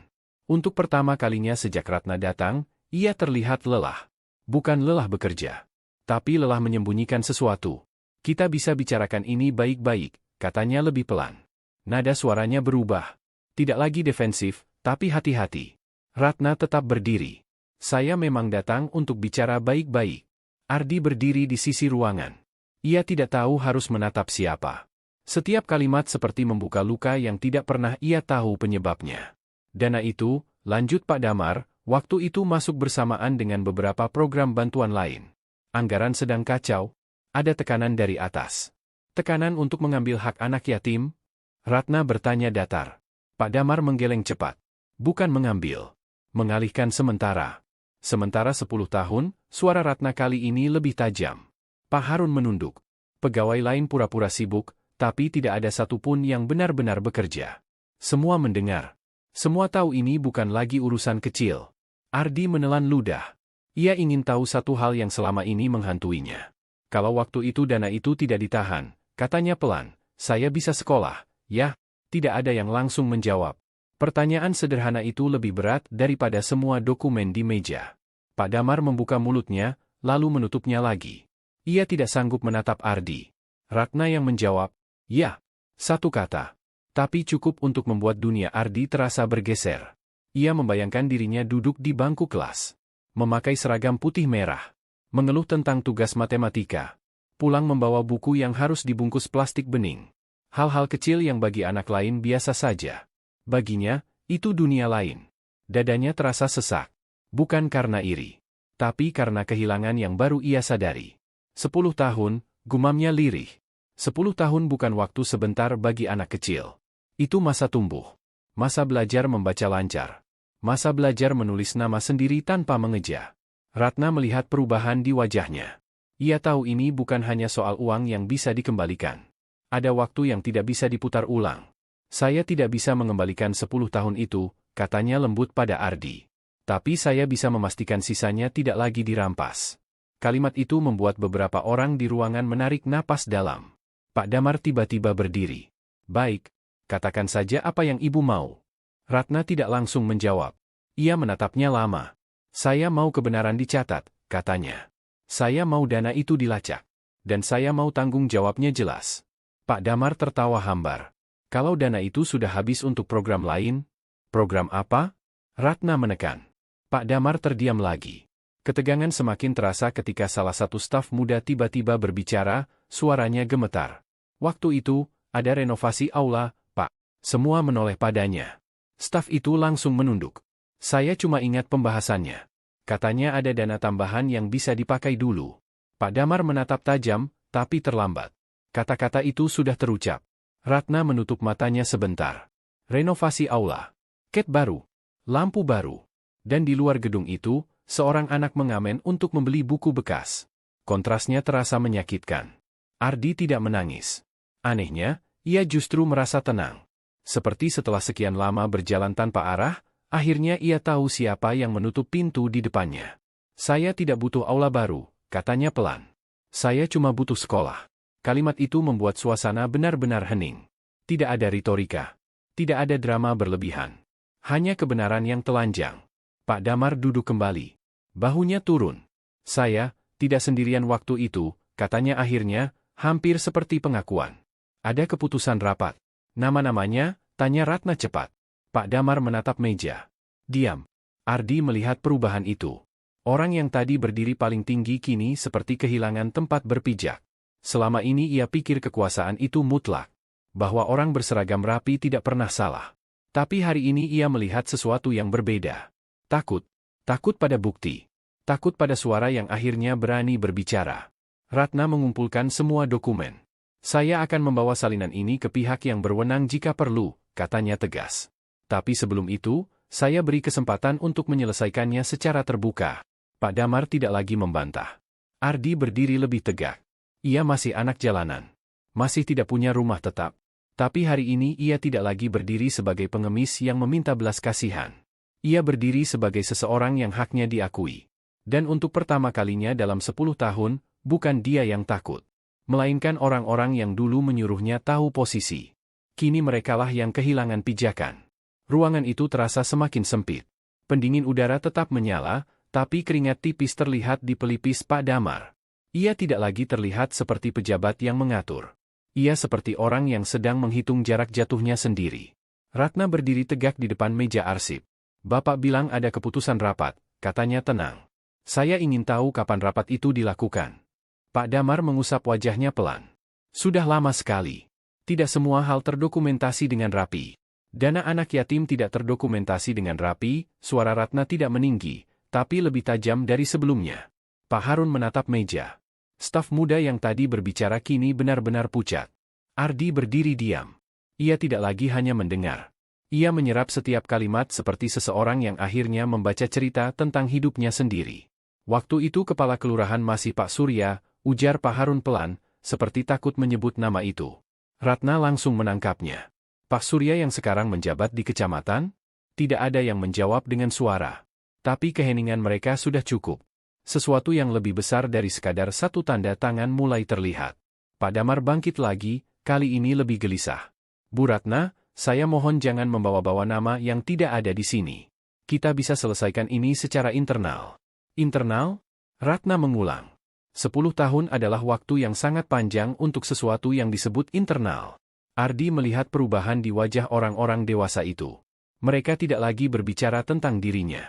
A: Untuk pertama kalinya sejak Ratna datang, ia terlihat lelah. Bukan lelah bekerja, tapi lelah menyembunyikan sesuatu. Kita bisa bicarakan ini baik-baik, katanya lebih pelan. Nada suaranya berubah. Tidak lagi defensif, tapi hati-hati. Ratna tetap berdiri. Saya memang datang untuk bicara baik-baik. Ardi berdiri di sisi ruangan. Ia tidak tahu harus menatap siapa. Setiap kalimat seperti membuka luka yang tidak pernah ia tahu penyebabnya. Dana itu, lanjut Pak Damar, waktu itu masuk bersamaan dengan beberapa program bantuan lain. Anggaran sedang kacau. Ada tekanan dari atas. Tekanan untuk mengambil hak anak yatim? Ratna bertanya datar. Pak Damar menggeleng cepat. Bukan mengambil. Mengalihkan sementara. Sementara 10 tahun, suara Ratna kali ini lebih tajam. Pak Harun menunduk. Pegawai lain pura-pura sibuk, tapi tidak ada satupun yang benar-benar bekerja. Semua mendengar. Semua tahu ini bukan lagi urusan kecil. Ardi menelan ludah. Ia ingin tahu satu hal yang selama ini menghantuinya. Kalau waktu itu dana itu tidak ditahan, katanya pelan, saya bisa sekolah, ya? Tidak ada yang langsung menjawab. Pertanyaan sederhana itu lebih berat daripada semua dokumen di meja. Pak Damar membuka mulutnya, lalu menutupnya lagi. Ia tidak sanggup menatap Ardi. Ratna yang menjawab, ya, satu kata. Tapi cukup untuk membuat dunia Ardi terasa bergeser. Ia membayangkan dirinya duduk di bangku kelas. memakai seragam putih merah, mengeluh tentang tugas matematika, pulang membawa buku yang harus dibungkus plastik bening. Hal-hal kecil yang bagi anak lain biasa saja. Baginya, itu dunia lain. Dadanya terasa sesak. Bukan karena iri, tapi karena kehilangan yang baru ia sadari. 10 tahun, gumamnya lirih. 10 tahun bukan waktu sebentar bagi anak kecil. Itu masa tumbuh. Masa belajar membaca lancar. Masa belajar menulis nama sendiri tanpa mengeja. Ratna melihat perubahan di wajahnya. Ia tahu ini bukan hanya soal uang yang bisa dikembalikan. Ada waktu yang tidak bisa diputar ulang. Saya tidak bisa mengembalikan 10 tahun itu, katanya lembut pada Ardi. Tapi saya bisa memastikan sisanya tidak lagi dirampas. Kalimat itu membuat beberapa orang di ruangan menarik napas dalam. Pak Damar tiba-tiba berdiri. Baik, katakan saja apa yang ibu mau. Ratna tidak langsung menjawab. Ia menatapnya lama. Saya mau kebenaran dicatat, katanya. Saya mau dana itu dilacak. Dan saya mau tanggung jawabnya jelas. Pak Damar tertawa hambar. Kalau dana itu sudah habis untuk program lain? Program apa? Ratna menekan. Pak Damar terdiam lagi. Ketegangan semakin terasa ketika salah satu staf muda tiba-tiba berbicara, suaranya gemetar. Waktu itu, ada renovasi aula, Pak. Semua menoleh padanya. Staf itu langsung menunduk. Saya cuma ingat pembahasannya. Katanya ada dana tambahan yang bisa dipakai dulu. Pak Damar menatap tajam, tapi terlambat. Kata-kata itu sudah terucap. Ratna menutup matanya sebentar. Renovasi aula. Ket baru. Lampu baru. Dan di luar gedung itu, seorang anak mengamen untuk membeli buku bekas. Kontrasnya terasa menyakitkan. Ardi tidak menangis. Anehnya, ia justru merasa tenang. Seperti setelah sekian lama berjalan tanpa arah, akhirnya ia tahu siapa yang menutup pintu di depannya. Saya tidak butuh aula baru, katanya pelan. Saya cuma butuh sekolah. Kalimat itu membuat suasana benar-benar hening. Tidak ada retorika. Tidak ada drama berlebihan. Hanya kebenaran yang telanjang. Pak Damar duduk kembali. Bahunya turun. Saya, tidak sendirian waktu itu, katanya akhirnya, hampir seperti pengakuan. Ada keputusan rapat. Nama-namanya, tanya Ratna cepat. Pak Damar menatap meja. Diam. Ardi melihat perubahan itu. Orang yang tadi berdiri paling tinggi kini seperti kehilangan tempat berpijak. Selama ini ia pikir kekuasaan itu mutlak. Bahwa orang berseragam rapi tidak pernah salah. Tapi hari ini ia melihat sesuatu yang berbeda. Takut. Takut pada bukti. Takut pada suara yang akhirnya berani berbicara. Ratna mengumpulkan semua dokumen. Saya akan membawa salinan ini ke pihak yang berwenang jika perlu, katanya tegas. Tapi sebelum itu, saya beri kesempatan untuk menyelesaikannya secara terbuka. Pak Damar tidak lagi membantah. Ardi berdiri lebih tegak. Ia masih anak jalanan. Masih tidak punya rumah tetap. Tapi hari ini ia tidak lagi berdiri sebagai pengemis yang meminta belas kasihan. Ia berdiri sebagai seseorang yang haknya diakui. Dan untuk pertama kalinya dalam 10 tahun, bukan dia yang takut. Melainkan orang-orang yang dulu menyuruhnya tahu posisi. Kini merekalah yang kehilangan pijakan. Ruangan itu terasa semakin sempit. Pendingin udara tetap menyala, tapi keringat tipis terlihat di pelipis Pak Damar. Ia tidak lagi terlihat seperti pejabat yang mengatur. Ia seperti orang yang sedang menghitung jarak jatuhnya sendiri. Ratna berdiri tegak di depan meja arsip. Bapak bilang ada keputusan rapat, katanya tenang. Saya ingin tahu kapan rapat itu dilakukan. Pak Damar mengusap wajahnya pelan. Sudah lama sekali. Tidak semua hal terdokumentasi dengan rapi. Dana anak yatim tidak terdokumentasi dengan rapi, suara Ratna tidak meninggi, tapi lebih tajam dari sebelumnya. Pak Harun menatap meja. Staf muda yang tadi berbicara kini benar-benar pucat. Ardi berdiri diam. Ia tidak lagi hanya mendengar. Ia menyerap setiap kalimat seperti seseorang yang akhirnya membaca cerita tentang hidupnya sendiri. Waktu itu kepala kelurahan masih Pak Surya, ujar Pak Harun pelan, seperti takut menyebut nama itu. Ratna langsung menangkapnya. Pak Surya yang sekarang menjabat di kecamatan? Tidak ada yang menjawab dengan suara. Tapi keheningan mereka sudah cukup. Sesuatu yang lebih besar dari sekadar satu tanda tangan mulai terlihat. Pak Damar bangkit lagi, kali ini lebih gelisah. Bu Ratna, saya mohon jangan membawa-bawa nama yang tidak ada di sini. Kita bisa selesaikan ini secara internal. Internal? Ratna mengulang. 10 tahun adalah waktu yang sangat panjang untuk sesuatu yang disebut internal. Ardi melihat perubahan di wajah orang-orang dewasa itu. Mereka tidak lagi berbicara tentang dirinya.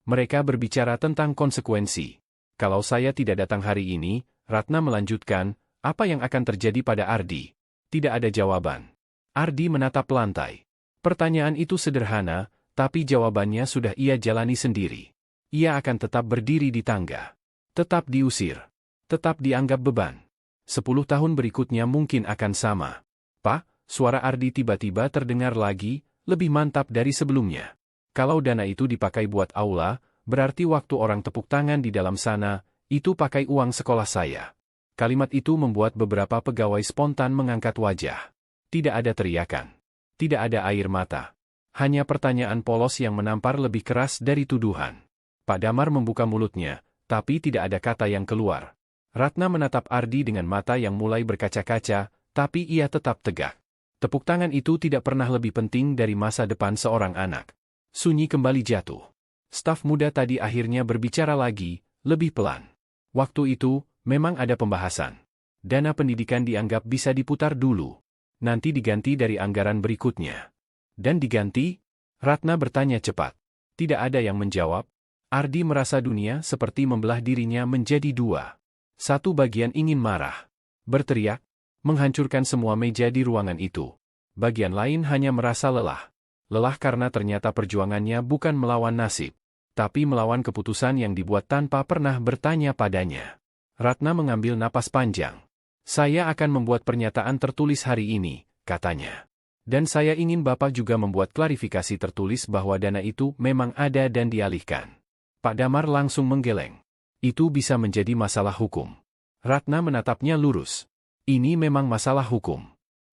A: Mereka berbicara tentang konsekuensi. Kalau saya tidak datang hari ini, Ratna melanjutkan, apa yang akan terjadi pada Ardi? Tidak ada jawaban. Ardi menatap lantai. Pertanyaan itu sederhana, tapi jawabannya sudah ia jalani sendiri. Ia akan tetap berdiri di tangga. Tetap diusir. Tetap dianggap beban. 10 tahun berikutnya mungkin akan sama. Pak, suara Ardi tiba-tiba terdengar lagi, lebih mantap dari sebelumnya. Kalau dana itu dipakai buat aula, berarti waktu orang tepuk tangan di dalam sana, itu pakai uang sekolah saya. Kalimat itu membuat beberapa pegawai spontan mengangkat wajah. Tidak ada teriakan. Tidak ada air mata. Hanya pertanyaan polos yang menampar lebih keras dari tuduhan. Pak Damar membuka mulutnya, tapi tidak ada kata yang keluar. Ratna menatap Ardi dengan mata yang mulai berkaca-kaca, tapi ia tetap tegak. Tepuk tangan itu tidak pernah lebih penting dari masa depan seorang anak. Sunyi kembali jatuh. Staf muda tadi akhirnya berbicara lagi, lebih pelan. Waktu itu, memang ada pembahasan. Dana pendidikan dianggap bisa diputar dulu. Nanti diganti dari anggaran berikutnya. Dan diganti? Ratna bertanya cepat. Tidak ada yang menjawab. Ardi merasa dunia seperti membelah dirinya menjadi dua. Satu bagian ingin marah, berteriak, menghancurkan semua meja di ruangan itu. Bagian lain hanya merasa lelah. Lelah karena ternyata perjuangannya bukan melawan nasib, tapi melawan keputusan yang dibuat tanpa pernah bertanya padanya. Ratna mengambil napas panjang. Saya akan membuat pernyataan tertulis hari ini, katanya. Dan saya ingin Bapak juga membuat klarifikasi tertulis bahwa dana itu memang ada dan dialihkan. Pak Damar langsung menggeleng. Itu bisa menjadi masalah hukum. Ratna menatapnya lurus. Ini memang masalah hukum.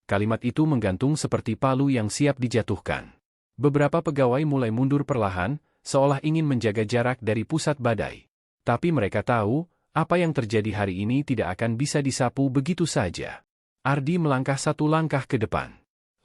A: Kalimat itu menggantung seperti palu yang siap dijatuhkan. Beberapa pegawai mulai mundur perlahan, seolah ingin menjaga jarak dari pusat badai. Tapi mereka tahu, apa yang terjadi hari ini tidak akan bisa disapu begitu saja. Ardi melangkah satu langkah ke depan.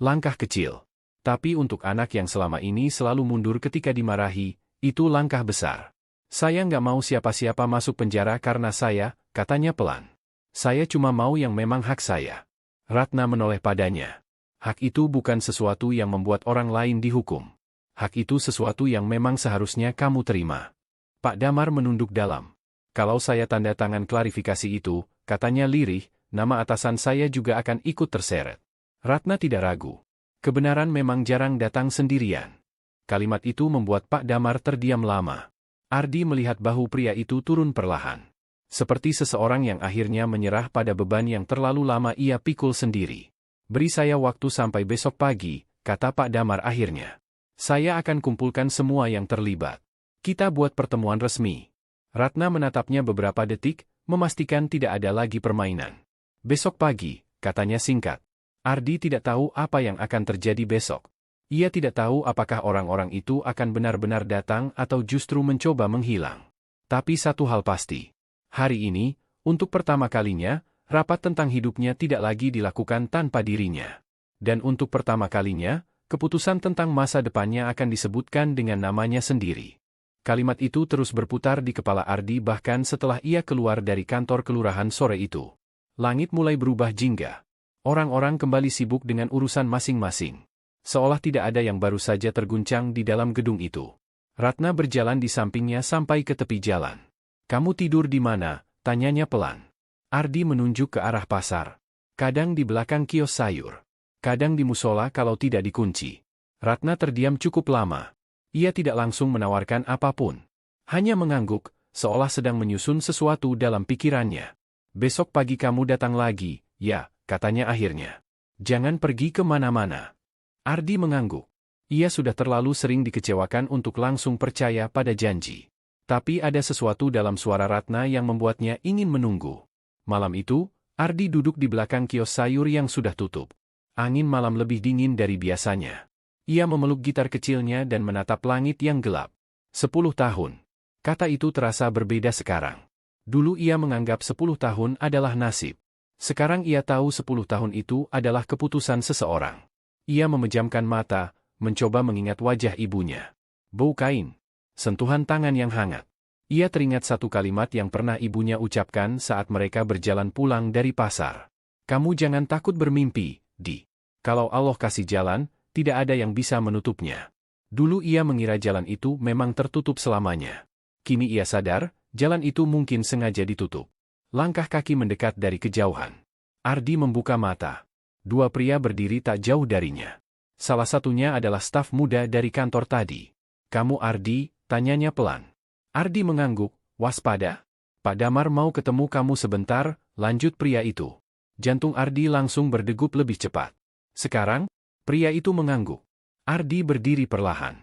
A: Langkah kecil. Tapi untuk anak yang selama ini selalu mundur ketika dimarahi, itu langkah besar. Saya nggak mau siapa-siapa masuk penjara karena saya, katanya pelan. Saya cuma mau yang memang hak saya. Ratna menoleh padanya. Hak itu bukan sesuatu yang membuat orang lain dihukum. Hak itu sesuatu yang memang seharusnya kamu terima. Pak Damar menunduk dalam. Kalau saya tanda tangan klarifikasi itu, katanya lirih, nama atasan saya juga akan ikut terseret. Ratna tidak ragu. Kebenaran memang jarang datang sendirian. Kalimat itu membuat Pak Damar terdiam lama. Ardi melihat bahu pria itu turun perlahan. Seperti seseorang yang akhirnya menyerah pada beban yang terlalu lama ia pikul sendiri. Beri saya waktu sampai besok pagi, kata Pak Damar akhirnya. Saya akan kumpulkan semua yang terlibat. Kita buat pertemuan resmi. Ratna menatapnya beberapa detik, memastikan tidak ada lagi permainan. Besok pagi, katanya singkat. Ardi tidak tahu apa yang akan terjadi besok. Ia tidak tahu apakah orang-orang itu akan benar-benar datang atau justru mencoba menghilang. Tapi satu hal pasti. Hari ini, untuk pertama kalinya, rapat tentang hidupnya tidak lagi dilakukan tanpa dirinya. Dan untuk pertama kalinya, keputusan tentang masa depannya akan disebutkan dengan namanya sendiri. Kalimat itu terus berputar di kepala Ardi bahkan setelah ia keluar dari kantor kelurahan sore itu. Langit mulai berubah jingga. Orang-orang kembali sibuk dengan urusan masing-masing. Seolah tidak ada yang baru saja terguncang di dalam gedung itu. Ratna berjalan di sampingnya sampai ke tepi jalan. Kamu tidur di mana? Tanyanya pelan. Ardi menunjuk ke arah pasar. Kadang di belakang kios sayur. Kadang di musola kalau tidak dikunci. Ratna terdiam cukup lama. Ia tidak langsung menawarkan apapun. Hanya mengangguk, seolah sedang menyusun sesuatu dalam pikirannya. Besok pagi kamu datang lagi, ya, katanya akhirnya. Jangan pergi kemana-mana. Ardi mengangguk. Ia sudah terlalu sering dikecewakan untuk langsung percaya pada janji. Tapi ada sesuatu dalam suara Ratna yang membuatnya ingin menunggu. Malam itu, Ardi duduk di belakang kios sayur yang sudah tutup. Angin malam lebih dingin dari biasanya. Ia memeluk gitar kecilnya dan menatap langit yang gelap. 10 tahun. Kata itu terasa berbeda sekarang. Dulu ia menganggap 10 tahun adalah nasib. Sekarang ia tahu 10 tahun itu adalah keputusan seseorang. Ia memejamkan mata, mencoba mengingat wajah ibunya. Bau kain. Sentuhan tangan yang hangat. Ia teringat satu kalimat yang pernah ibunya ucapkan saat mereka berjalan pulang dari pasar. Kamu jangan takut bermimpi, Di. Kalau Allah kasih jalan, tidak ada yang bisa menutupnya. Dulu ia mengira jalan itu memang tertutup selamanya. Kini ia sadar, jalan itu mungkin sengaja ditutup. Langkah kaki mendekat dari kejauhan. Ardi membuka mata. Dua pria berdiri tak jauh darinya. Salah satunya adalah staf muda dari kantor tadi. "Kamu Ardi?" tanyanya pelan. Ardi mengangguk, waspada. "Pak Damar mau ketemu kamu sebentar," lanjut pria itu. Jantung Ardi langsung berdegup lebih cepat. "Sekarang?" Pria itu mengangguk. Ardi berdiri perlahan.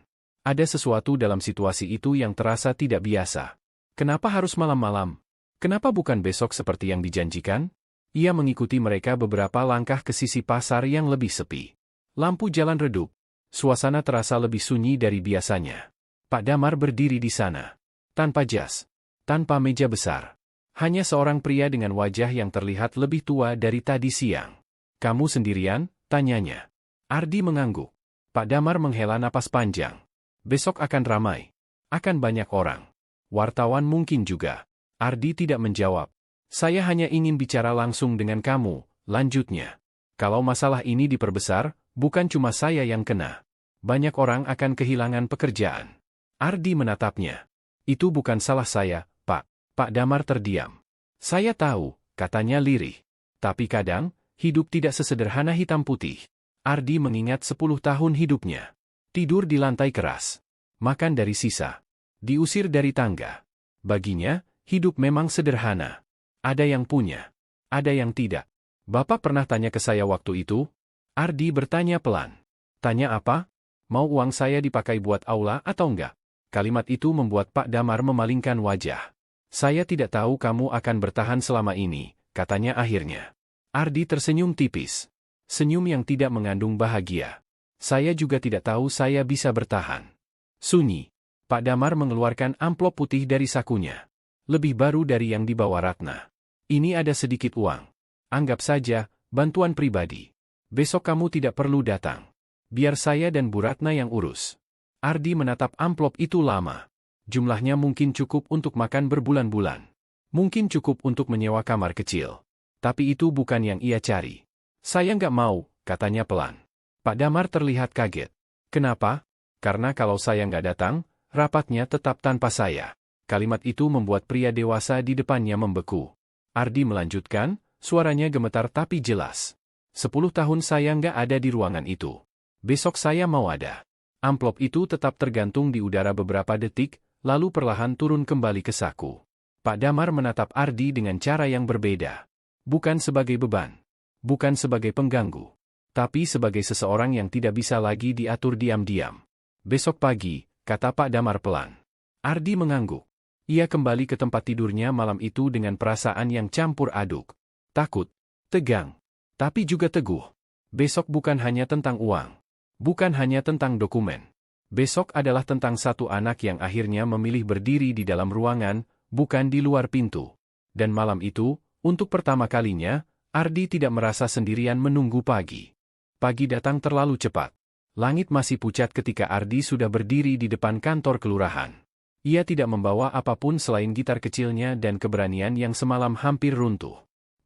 A: Ada sesuatu dalam situasi itu yang terasa tidak biasa. Kenapa harus malam-malam? Kenapa bukan besok seperti yang dijanjikan? Ia mengikuti mereka beberapa langkah ke sisi pasar yang lebih sepi. Lampu jalan redup. Suasana terasa lebih sunyi dari biasanya. Pak Damar berdiri di sana. Tanpa jas. Tanpa meja besar. Hanya seorang pria dengan wajah yang terlihat lebih tua dari tadi siang. "Kamu sendirian?" tanyanya. Ardi mengangguk. Pak Damar menghela napas panjang. "Besok akan ramai. Akan banyak orang. Wartawan mungkin juga." Ardi tidak menjawab. "Saya hanya ingin bicara langsung dengan kamu," lanjutnya. "Kalau masalah ini diperbesar, bukan cuma saya yang kena. Banyak orang akan kehilangan pekerjaan." Ardi menatapnya. "Itu bukan salah saya, Pak." Pak Damar terdiam. "Saya tahu," katanya lirih. "Tapi kadang, hidup tidak sesederhana hitam putih." Ardi mengingat 10 tahun hidupnya. Tidur di lantai keras. Makan dari sisa. Diusir dari tangga. Baginya, hidup memang sederhana. Ada yang punya. Ada yang tidak. "Bapak pernah tanya ke saya waktu itu?" Ardi bertanya pelan. "Tanya apa? Mau uang saya dipakai buat aula atau enggak?" Kalimat itu membuat Pak Damar memalingkan wajah. "Saya tidak tahu kamu akan bertahan selama ini," katanya akhirnya. Ardi tersenyum tipis. Senyum yang tidak mengandung bahagia. "Saya juga tidak tahu saya bisa bertahan." Sunyi. Pak Damar mengeluarkan amplop putih dari sakunya. Lebih baru dari yang dibawa Ratna. "Ini ada sedikit uang. Anggap saja, bantuan pribadi. Besok kamu tidak perlu datang. Biar saya dan Bu Ratna yang urus." Ardi menatap amplop itu lama. Jumlahnya mungkin cukup untuk makan berbulan-bulan. Mungkin cukup untuk menyewa kamar kecil. Tapi itu bukan yang ia cari. "Saya nggak mau," katanya pelan. Pak Damar terlihat kaget. "Kenapa?" "Karena kalau saya nggak datang, rapatnya tetap tanpa saya." Kalimat itu membuat pria dewasa di depannya membeku. Ardi melanjutkan, suaranya gemetar tapi jelas. 10 tahun saya nggak ada di ruangan itu. Besok saya mau ada." Amplop itu tetap tergantung di udara beberapa detik, lalu perlahan turun kembali ke saku. Pak Damar menatap Ardi dengan cara yang berbeda. Bukan sebagai beban. Bukan sebagai pengganggu. Tapi sebagai seseorang yang tidak bisa lagi diatur diam-diam. "Besok pagi," kata Pak Damar pelan. Ardi mengangguk. Ia kembali ke tempat tidurnya malam itu dengan perasaan yang campur aduk. Takut, tegang, tapi juga teguh. Besok bukan hanya tentang uang. Bukan hanya tentang dokumen. Besok adalah tentang satu anak yang akhirnya memilih berdiri di dalam ruangan, bukan di luar pintu. Dan malam itu, untuk pertama kalinya, Ardi tidak merasa sendirian menunggu pagi. Pagi datang terlalu cepat. Langit masih pucat ketika Ardi sudah berdiri di depan kantor kelurahan. Ia tidak membawa apapun selain gitar kecilnya dan keberanian yang semalam hampir runtuh.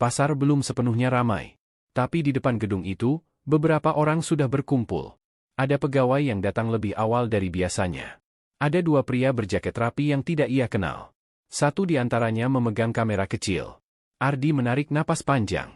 A: Pasar belum sepenuhnya ramai. Tapi di depan gedung itu, beberapa orang sudah berkumpul. Ada pegawai yang datang lebih awal dari biasanya. Ada dua pria berjaket rapi yang tidak ia kenal. Satu di antaranya memegang kamera kecil. Ardi menarik napas panjang.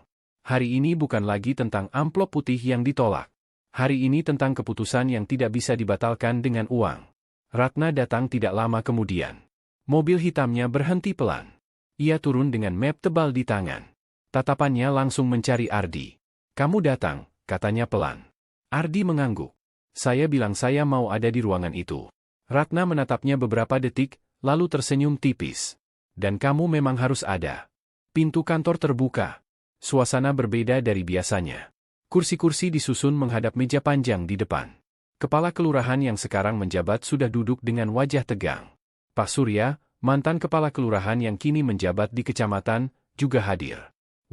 A: Hari ini bukan lagi tentang amplop putih yang ditolak. Hari ini tentang keputusan yang tidak bisa dibatalkan dengan uang. Ratna datang tidak lama kemudian. Mobil hitamnya berhenti pelan. Ia turun dengan map tebal di tangan. Tatapannya langsung mencari Ardi. "Kamu datang," katanya pelan. Ardi mengangguk. "Saya bilang saya mau ada di ruangan itu." Ratna menatapnya beberapa detik, lalu tersenyum tipis. "Dan kamu memang harus ada." Pintu kantor terbuka. Suasana berbeda dari biasanya. Kursi-kursi disusun menghadap meja panjang di depan. Kepala kelurahan yang sekarang menjabat sudah duduk dengan wajah tegang. Pak Surya, mantan kepala kelurahan yang kini menjabat di kecamatan, juga hadir.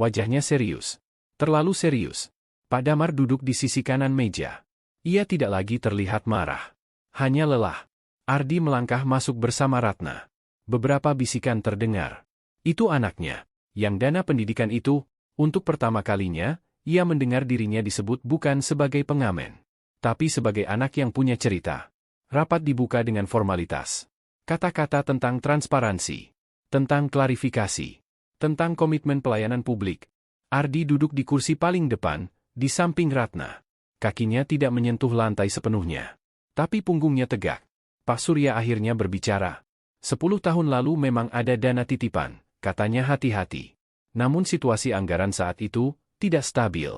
A: Wajahnya serius. Terlalu serius. Pak Damar duduk di sisi kanan meja. Ia tidak lagi terlihat marah. Hanya lelah. Ardi melangkah masuk bersama Ratna. Beberapa bisikan terdengar. Itu anaknya. Yang dana pendidikan itu, untuk pertama kalinya, ia mendengar dirinya disebut bukan sebagai pengamen. Tapi sebagai anak yang punya cerita. Rapat dibuka dengan formalitas. Kata-kata tentang transparansi, tentang klarifikasi, tentang komitmen pelayanan publik. Ardi duduk di kursi paling depan, di samping Ratna. Kakinya tidak menyentuh lantai sepenuhnya. Tapi punggungnya tegak. Pak Surya akhirnya berbicara. 10 tahun lalu memang ada dana titipan, katanya hati-hati. Namun situasi anggaran saat itu tidak stabil.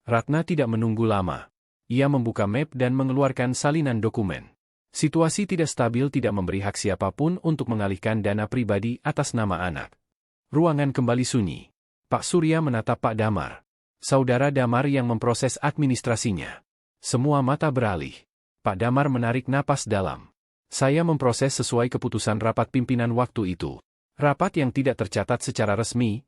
A: Ratna tidak menunggu lama. Ia membuka map dan mengeluarkan salinan dokumen. Situasi tidak stabil tidak memberi hak siapapun untuk mengalihkan dana pribadi atas nama anak. Ruangan kembali sunyi. Pak Surya menatap Pak Damar. Saudara Damar yang memproses administrasinya. Semua mata beralih. Pak Damar menarik napas dalam. Saya memproses sesuai keputusan rapat pimpinan waktu itu. Rapat yang tidak tercatat secara resmi.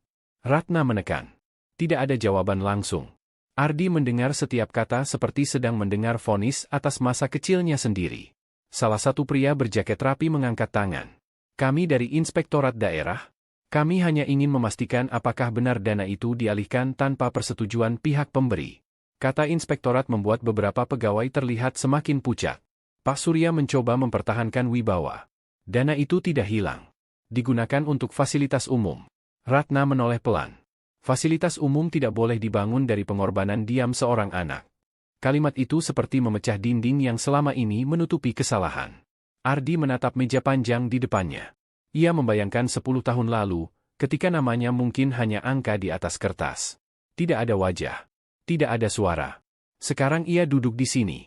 A: Ratna menekan. Tidak ada jawaban langsung. Ardi mendengar setiap kata seperti sedang mendengar vonis atas masa kecilnya sendiri. Salah satu pria berjaket rapi mengangkat tangan. Kami dari Inspektorat Daerah. Kami hanya ingin memastikan apakah benar dana itu dialihkan tanpa persetujuan pihak pemberi. Kata Inspektorat membuat beberapa pegawai terlihat semakin pucat. Pak Surya mencoba mempertahankan wibawa. Dana itu tidak hilang. Digunakan untuk fasilitas umum. Ratna menoleh pelan. Fasilitas umum tidak boleh dibangun dari pengorbanan diam seorang anak. Kalimat itu seperti memecah dinding yang selama ini menutupi kesalahan. Ardi menatap meja panjang di depannya. Ia membayangkan 10 tahun lalu, ketika namanya mungkin hanya angka di atas kertas. Tidak ada wajah. Tidak ada suara. Sekarang ia duduk di sini.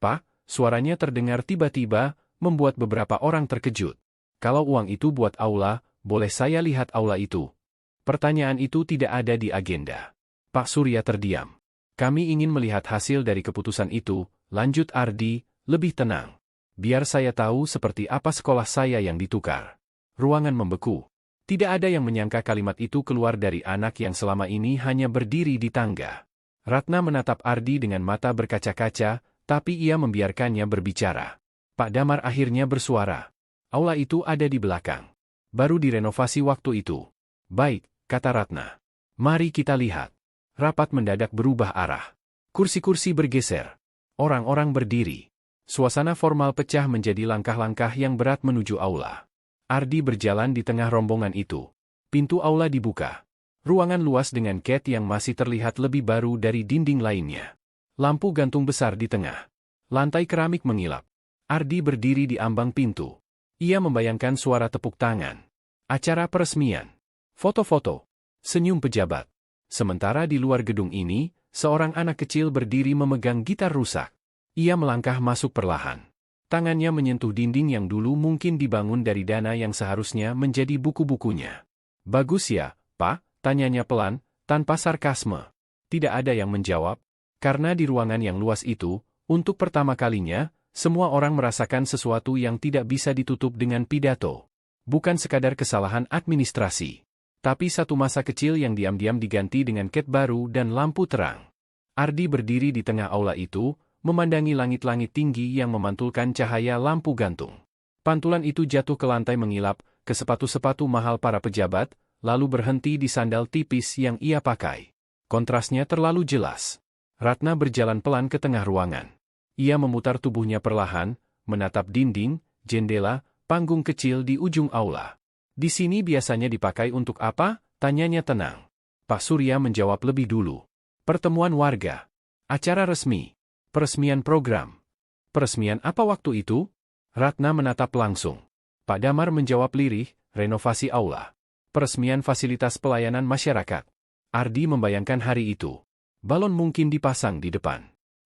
A: Pak, suaranya terdengar tiba-tiba, membuat beberapa orang terkejut. Kalau uang itu buat aula, boleh saya lihat aula itu? Pertanyaan itu tidak ada di agenda. Pak Surya terdiam. Kami ingin melihat hasil dari keputusan itu, lanjut Ardi, lebih tenang. Biar saya tahu seperti apa sekolah saya yang ditukar. Ruangan membeku. Tidak ada yang menyangka kalimat itu keluar dari anak yang selama ini hanya berdiri di tangga. Ratna menatap Ardi dengan mata berkaca-kaca, tapi ia membiarkannya berbicara. Pak Damar akhirnya bersuara. Aula itu ada di belakang. Baru direnovasi waktu itu. Baik, kata Ratna. Mari kita lihat. Rapat mendadak berubah arah. Kursi-kursi bergeser. Orang-orang berdiri. Suasana formal pecah menjadi langkah-langkah yang berat menuju aula. Ardi berjalan di tengah rombongan itu. Pintu aula dibuka. Ruangan luas dengan cat yang masih terlihat lebih baru dari dinding lainnya. Lampu gantung besar di tengah. Lantai keramik mengilap. Ardi berdiri di ambang pintu. Ia membayangkan suara tepuk tangan. Acara peresmian. Foto-foto. Senyum pejabat. Sementara di luar gedung ini, seorang anak kecil berdiri memegang gitar rusak. Ia melangkah masuk perlahan. Tangannya menyentuh dinding yang dulu mungkin dibangun dari dana yang seharusnya menjadi buku-bukunya. Bagus ya, Pak? Tanyanya pelan, tanpa sarkasme. Tidak ada yang menjawab, karena di ruangan yang luas itu, untuk pertama kalinya, semua orang merasakan sesuatu yang tidak bisa ditutup dengan pidato. Bukan sekadar kesalahan administrasi. Tapi satu masa kecil yang diam-diam diganti dengan cat baru dan lampu terang. Ardi berdiri di tengah aula itu, memandangi langit-langit tinggi yang memantulkan cahaya lampu gantung. Pantulan itu jatuh ke lantai mengilap, ke sepatu-sepatu mahal para pejabat, lalu berhenti di sandal tipis yang ia pakai. Kontrasnya terlalu jelas. Ratna berjalan pelan ke tengah ruangan. Ia memutar tubuhnya perlahan, menatap dinding, jendela, panggung kecil di ujung aula. Di sini biasanya dipakai untuk apa? Tanyanya tenang. Pak Surya menjawab lebih dulu. Pertemuan warga. Acara resmi. Peresmian program. Peresmian apa waktu itu? Ratna menatap langsung. Pak Damar menjawab lirih, renovasi aula. Peresmian fasilitas pelayanan masyarakat. Ardi membayangkan hari itu. Balon mungkin dipasang di depan.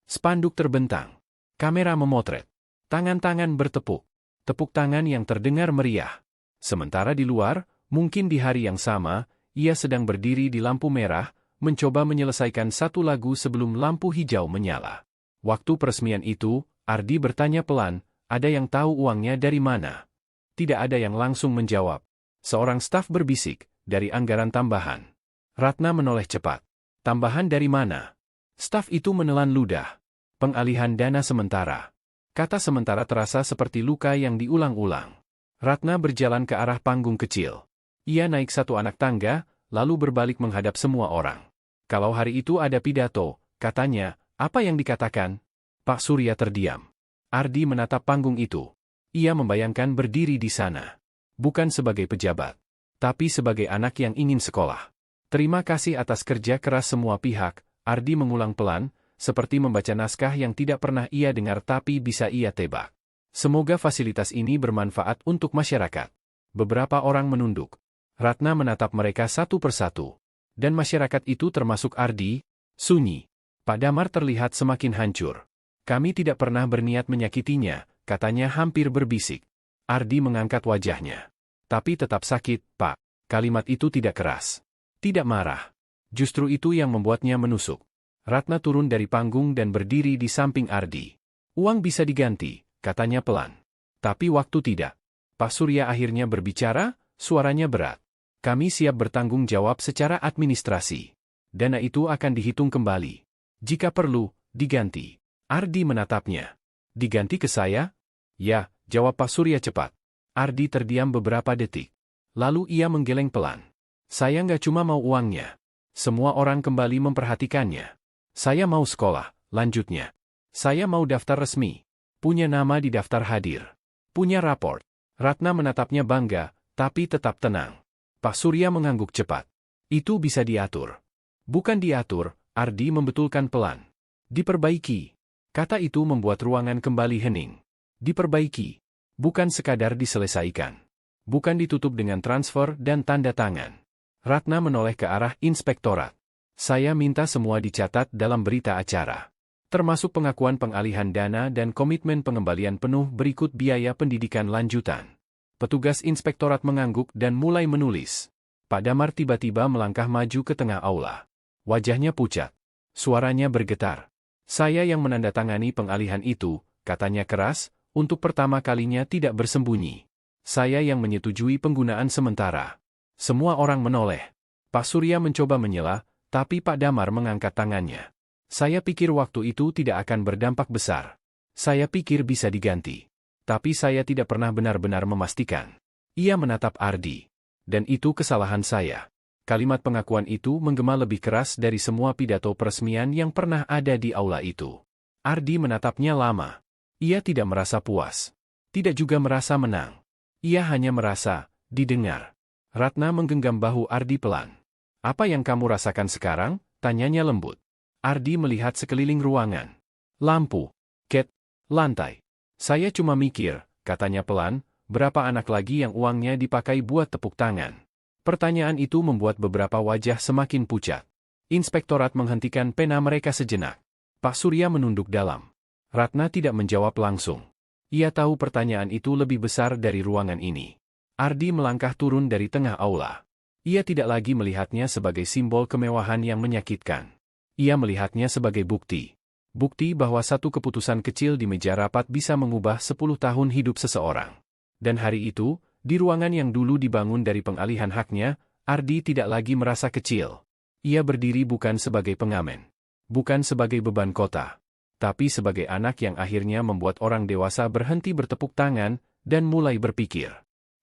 A: Spanduk terbentang. Kamera memotret. Tangan-tangan bertepuk. Tepuk tangan yang terdengar meriah. Sementara di luar, mungkin di hari yang sama, ia sedang berdiri di lampu merah, mencoba menyelesaikan satu lagu sebelum lampu hijau menyala. Waktu peresmian itu, Ardi bertanya pelan, ada yang tahu uangnya dari mana? Tidak ada yang langsung menjawab. Seorang staf berbisik, dari anggaran tambahan. Ratna menoleh cepat. Tambahan dari mana? Staf itu menelan ludah. Pengalihan dana sementara. Kata sementara terasa seperti luka yang diulang-ulang. Ratna berjalan ke arah panggung kecil. Ia naik satu anak tangga, lalu berbalik menghadap semua orang. Kalau hari itu ada pidato, katanya, apa yang dikatakan? Pak Surya terdiam. Ardi menatap panggung itu. Ia membayangkan berdiri di sana. Bukan sebagai pejabat, tapi sebagai anak yang ingin sekolah. Terima kasih atas kerja keras semua pihak, Ardi mengulang pelan, seperti membaca naskah yang tidak pernah ia dengar tapi bisa ia tebak. Semoga fasilitas ini bermanfaat untuk masyarakat. Beberapa orang menunduk. Ratna menatap mereka satu persatu. Dan masyarakat itu termasuk Ardi. Sunyi. Pak Damar terlihat semakin hancur. Kami tidak pernah berniat menyakitinya, katanya hampir berbisik. Ardi mengangkat wajahnya. Tapi tetap sakit, Pak. Kalimat itu tidak keras. Tidak marah. Justru itu yang membuatnya menusuk. Ratna turun dari panggung dan berdiri di samping Ardi. Uang bisa diganti, katanya pelan. Tapi waktu tidak. Pak Surya akhirnya berbicara, suaranya berat. Kami siap bertanggung jawab secara administrasi. Dana itu akan dihitung kembali. Jika perlu, diganti. Ardi menatapnya. Diganti ke saya? Ya, jawab Pak Surya cepat. Ardi terdiam beberapa detik. Lalu ia menggeleng pelan. Saya nggak cuma mau uangnya. Semua orang kembali memperhatikannya. Saya mau sekolah, lanjutnya. Saya mau daftar resmi. Punya nama di daftar hadir. Punya raport. Ratna menatapnya bangga, tapi tetap tenang. Pak Surya mengangguk cepat. Itu bisa diatur. Bukan diatur, Ardi membetulkan pelan. Diperbaiki. Kata itu membuat ruangan kembali hening. Diperbaiki. Bukan sekadar diselesaikan. Bukan ditutup dengan transfer dan tanda tangan. Ratna menoleh ke arah inspektorat. Saya minta semua dicatat dalam berita acara. Termasuk pengakuan pengalihan dana dan komitmen pengembalian penuh berikut biaya pendidikan lanjutan. Petugas inspektorat mengangguk dan mulai menulis. Pak Damar tiba-tiba melangkah maju ke tengah aula. Wajahnya pucat. Suaranya bergetar. Saya yang menandatangani pengalihan itu, katanya keras, untuk pertama kalinya tidak bersembunyi. Saya yang menyetujui penggunaan sementara. Semua orang menoleh. Pak Surya mencoba menyela, tapi Pak Damar mengangkat tangannya. Saya pikir waktu itu tidak akan berdampak besar. Saya pikir bisa diganti. Tapi saya tidak pernah benar-benar memastikan. Ia menatap Ardi. Dan itu kesalahan saya. Kalimat pengakuan itu menggema lebih keras dari semua pidato peresmian yang pernah ada di aula itu. Ardi menatapnya lama. Ia tidak merasa puas. Tidak juga merasa menang. Ia hanya merasa didengar. Ratna menggenggam bahu Ardi pelan. Apa yang kamu rasakan sekarang? Tanyanya lembut. Ardi melihat sekeliling ruangan. Lampu. Cat. Lantai. Saya cuma mikir, katanya pelan, berapa anak lagi yang uangnya dipakai buat tepuk tangan. Pertanyaan itu membuat beberapa wajah semakin pucat. Inspektorat menghentikan pena mereka sejenak. Pak Surya menunduk dalam. Ratna tidak menjawab langsung. Ia tahu pertanyaan itu lebih besar dari ruangan ini. Ardi melangkah turun dari tengah aula. Ia tidak lagi melihatnya sebagai simbol kemewahan yang menyakitkan. Ia melihatnya sebagai bukti. Bukti bahwa satu keputusan kecil di meja rapat bisa mengubah 10 tahun hidup seseorang. Dan hari itu, di ruangan yang dulu dibangun dari pengalihan haknya, Ardi tidak lagi merasa kecil. Ia berdiri bukan sebagai pengamen. Bukan sebagai beban kota. Tapi sebagai anak yang akhirnya membuat orang dewasa berhenti bertepuk tangan dan mulai berpikir.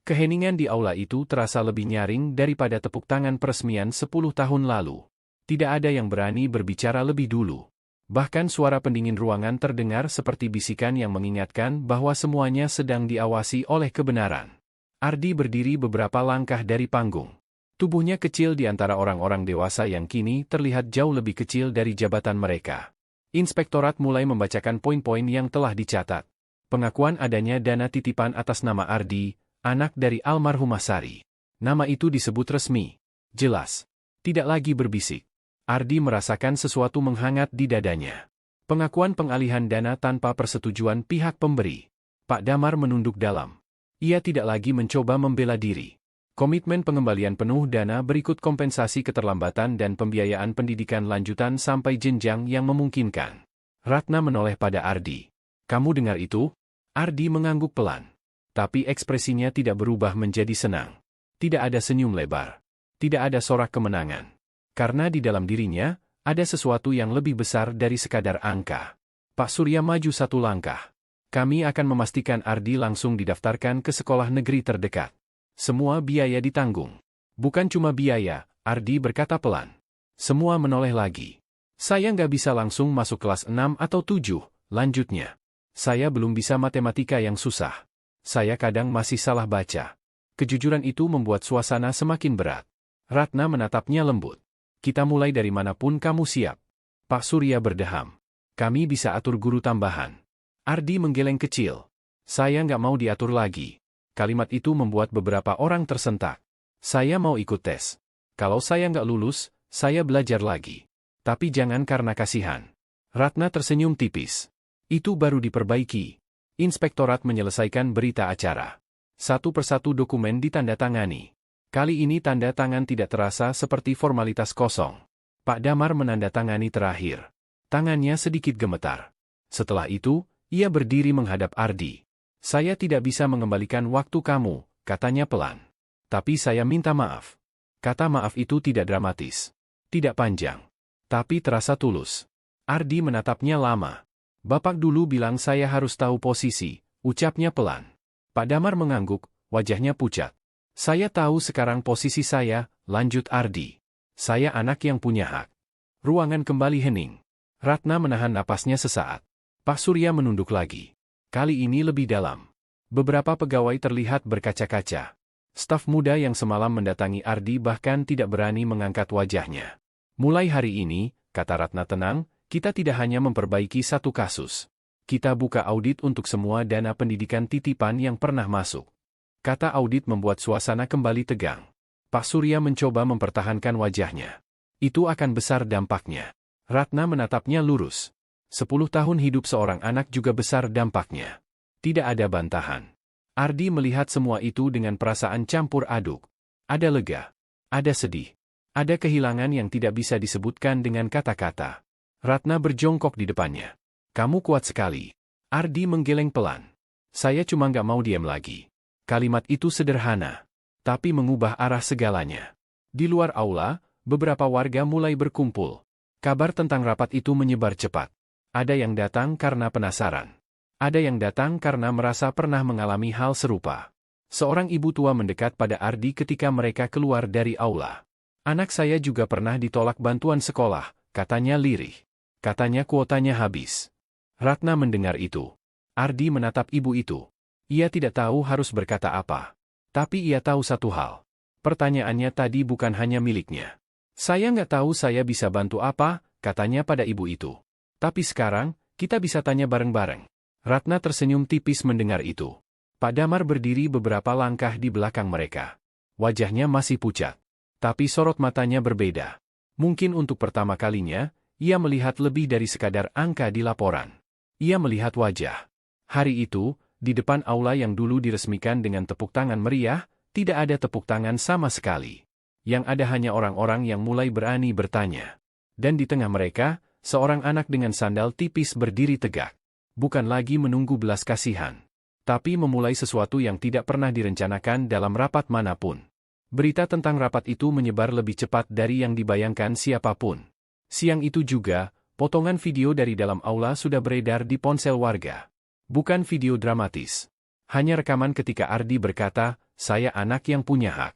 A: Keheningan di aula itu terasa lebih nyaring daripada tepuk tangan peresmian 10 tahun lalu. Tidak ada yang berani berbicara lebih dulu. Bahkan suara pendingin ruangan terdengar seperti bisikan yang mengingatkan bahwa semuanya sedang diawasi oleh kebenaran. Ardi berdiri beberapa langkah dari panggung. Tubuhnya kecil di antara orang-orang dewasa yang kini terlihat jauh lebih kecil dari jabatan mereka. Inspektorat mulai membacakan poin-poin yang telah dicatat. Pengakuan adanya dana titipan atas nama Ardi, anak dari almarhumah Sari. Nama itu disebut resmi. Jelas. Tidak lagi berbisik. Ardi merasakan sesuatu menghangat di dadanya. Pengakuan pengalihan dana tanpa persetujuan pihak pemberi. Pak Damar menunduk dalam. Ia tidak lagi mencoba membela diri. Komitmen pengembalian penuh dana berikut kompensasi keterlambatan dan pembiayaan pendidikan lanjutan sampai jenjang yang memungkinkan. Ratna menoleh pada Ardi. Kamu dengar itu? Ardi mengangguk pelan. Tapi ekspresinya tidak berubah menjadi senang. Tidak ada senyum lebar. Tidak ada sorak kemenangan. Karena di dalam dirinya, ada sesuatu yang lebih besar dari sekadar angka. Pak Surya maju satu langkah. Kami akan memastikan Ardi langsung didaftarkan ke sekolah negeri terdekat. Semua biaya ditanggung. Bukan cuma biaya, Ardi berkata pelan. Semua menoleh lagi. Saya nggak bisa langsung masuk kelas 6 atau 7, lanjutnya. Saya belum bisa matematika yang susah. Saya kadang masih salah baca. Kejujuran itu membuat suasana semakin berat. Ratna menatapnya lembut. Kita mulai dari manapun kamu siap. Pak Surya berdeham. Kami bisa atur guru tambahan. Ardi menggeleng kecil. Saya nggak mau diatur lagi. Kalimat itu membuat beberapa orang tersentak. Saya mau ikut tes. Kalau saya nggak lulus, saya belajar lagi. Tapi jangan karena kasihan. Ratna tersenyum tipis. Itu baru diperbaiki. Inspektorat menyelesaikan berita acara. Satu persatu dokumen ditandatangani. Kali ini tanda tangan tidak terasa seperti formalitas kosong. Pak Damar menandatangani terakhir. Tangannya sedikit gemetar. Setelah itu, ia berdiri menghadap Ardi. Saya tidak bisa mengembalikan waktu kamu, katanya pelan. Tapi saya minta maaf. Kata maaf itu tidak dramatis. Tidak panjang. Tapi terasa tulus. Ardi menatapnya lama. Bapak dulu bilang saya harus tahu posisi, ucapnya pelan. Pak Damar mengangguk, wajahnya pucat. Saya tahu sekarang posisi saya, lanjut Ardi. Saya anak yang punya hak. Ruangan kembali hening. Ratna menahan napasnya sesaat. Pak Surya menunduk lagi. Kali ini lebih dalam. Beberapa pegawai terlihat berkaca-kaca. Staf muda yang semalam mendatangi Ardi bahkan tidak berani mengangkat wajahnya. Mulai hari ini, kata Ratna tenang, kita tidak hanya memperbaiki satu kasus. Kita buka audit untuk semua dana pendidikan titipan yang pernah masuk. Kata audit membuat suasana kembali tegang. Pak Surya mencoba mempertahankan wajahnya. Itu akan besar dampaknya. Ratna menatapnya lurus. 10 tahun hidup seorang anak juga besar dampaknya. Tidak ada bantahan. Ardi melihat semua itu dengan perasaan campur aduk. Ada lega. Ada sedih. Ada kehilangan yang tidak bisa disebutkan dengan kata-kata. Ratna berjongkok di depannya. Kamu kuat sekali. Ardi menggeleng pelan. Saya cuma nggak mau diam lagi. Kalimat itu sederhana. Tapi mengubah arah segalanya. Di luar aula, beberapa warga mulai berkumpul. Kabar tentang rapat itu menyebar cepat. Ada yang datang karena penasaran. Ada yang datang karena merasa pernah mengalami hal serupa. Seorang ibu tua mendekat pada Ardi ketika mereka keluar dari aula. Anak saya juga pernah ditolak bantuan sekolah, katanya lirih. Katanya kuotanya habis. Ratna mendengar itu. Ardi menatap ibu itu. Ia tidak tahu harus berkata apa. Tapi ia tahu satu hal. Pertanyaannya tadi bukan hanya miliknya. Saya nggak tahu saya bisa bantu apa, katanya pada ibu itu. Tapi sekarang, kita bisa tanya bareng-bareng. Ratna tersenyum tipis mendengar itu. Pak Damar berdiri beberapa langkah di belakang mereka. Wajahnya masih pucat. Tapi sorot matanya berbeda. Mungkin untuk pertama kalinya, ia melihat lebih dari sekadar angka di laporan. Ia melihat wajah. Hari itu, di depan aula yang dulu diresmikan dengan tepuk tangan meriah, tidak ada tepuk tangan sama sekali. Yang ada hanya orang-orang yang mulai berani bertanya. Dan di tengah mereka, seorang anak dengan sandal tipis berdiri tegak. Bukan lagi menunggu belas kasihan. Tapi memulai sesuatu yang tidak pernah direncanakan dalam rapat manapun. Berita tentang rapat itu menyebar lebih cepat dari yang dibayangkan siapapun. Siang itu juga, potongan video dari dalam aula sudah beredar di ponsel warga. Bukan video dramatis. Hanya rekaman ketika Ardi berkata, saya anak yang punya hak.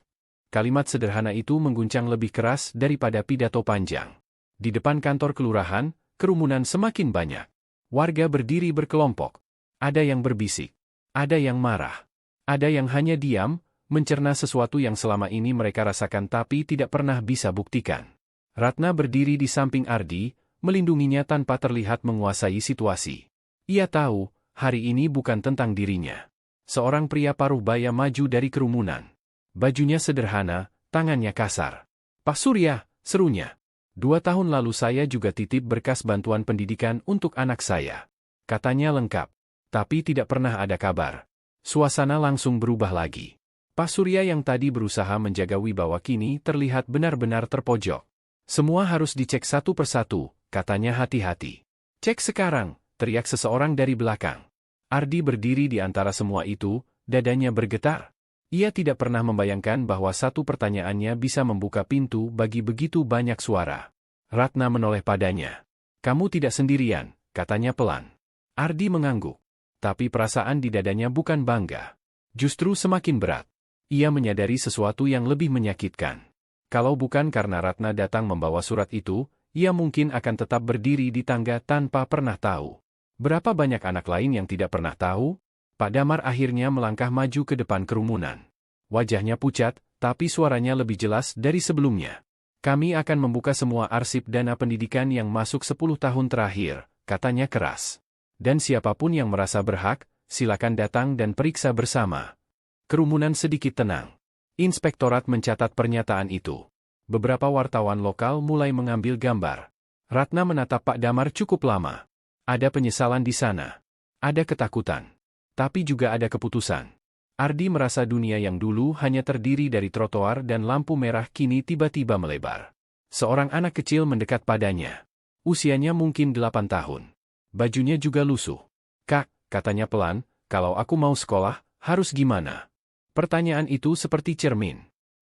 A: Kalimat sederhana itu mengguncang lebih keras daripada pidato panjang. Di depan kantor kelurahan, kerumunan semakin banyak. Warga berdiri berkelompok. Ada yang berbisik. Ada yang marah. Ada yang hanya diam, mencerna sesuatu yang selama ini mereka rasakan tapi tidak pernah bisa buktikan. Ratna berdiri di samping Ardi, melindunginya tanpa terlihat menguasai situasi. Ia tahu, hari ini bukan tentang dirinya. Seorang pria paruh baya maju dari kerumunan. Bajunya sederhana, tangannya kasar. Pak Surya, serunya. 2 tahun lalu saya juga titip berkas bantuan pendidikan untuk anak saya. Katanya lengkap. Tapi tidak pernah ada kabar. Suasana langsung berubah lagi. Pak Surya yang tadi berusaha menjaga wibawa kini terlihat benar-benar terpojok. Semua harus dicek satu persatu, katanya hati-hati. Cek sekarang, teriak seseorang dari belakang. Ardi berdiri di antara semua itu, dadanya bergetar. Ia tidak pernah membayangkan bahwa satu pertanyaannya bisa membuka pintu bagi begitu banyak suara. Ratna menoleh padanya. Kamu tidak sendirian, katanya pelan. Ardi mengangguk. Tapi perasaan di dadanya bukan bangga. Justru semakin berat. Ia menyadari sesuatu yang lebih menyakitkan. Kalau bukan karena Ratna datang membawa surat itu, ia mungkin akan tetap berdiri di tangga tanpa pernah tahu Berapa banyak anak lain yang tidak pernah tahu? Pak Damar akhirnya melangkah maju ke depan kerumunan. Wajahnya pucat, tapi suaranya lebih jelas dari sebelumnya. Kami akan membuka semua arsip dana pendidikan yang masuk 10 tahun terakhir, katanya keras. Dan siapapun yang merasa berhak, silakan datang dan periksa bersama. Kerumunan sedikit tenang. Inspektorat mencatat pernyataan itu. Beberapa wartawan lokal mulai mengambil gambar. Ratna menatap Pak Damar cukup lama. Ada penyesalan di sana. Ada ketakutan. Tapi juga ada keputusan. Ardi merasa dunia yang dulu hanya terdiri dari trotoar dan lampu merah kini tiba-tiba melebar. Seorang anak kecil mendekat padanya. Usianya mungkin 8 tahun. Bajunya juga lusuh. "Kak," katanya pelan, "kalau aku mau sekolah, harus gimana?" Pertanyaan itu seperti cermin.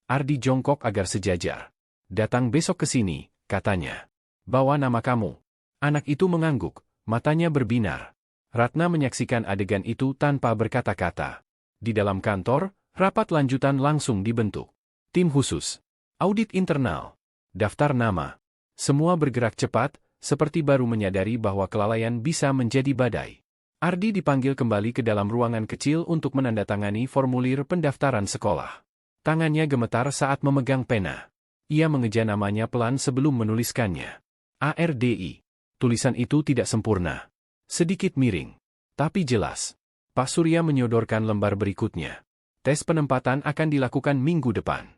A: Ardi jongkok agar sejajar. "Datang besok ke sini," katanya. "Bawa nama kamu." Anak itu mengangguk, matanya berbinar. Ratna menyaksikan adegan itu tanpa berkata-kata. Di dalam kantor, rapat lanjutan langsung dibentuk. Tim khusus, audit internal, daftar nama. Semua bergerak cepat, seperti baru menyadari bahwa kelalaian bisa menjadi badai. Ardi dipanggil kembali ke dalam ruangan kecil untuk menandatangani formulir pendaftaran sekolah. Tangannya gemetar saat memegang pena. Ia mengeja namanya pelan sebelum menuliskannya. ARDI. Tulisan itu tidak sempurna. Sedikit miring. Tapi jelas. Pak Surya menyodorkan lembar berikutnya. Tes penempatan akan dilakukan minggu depan.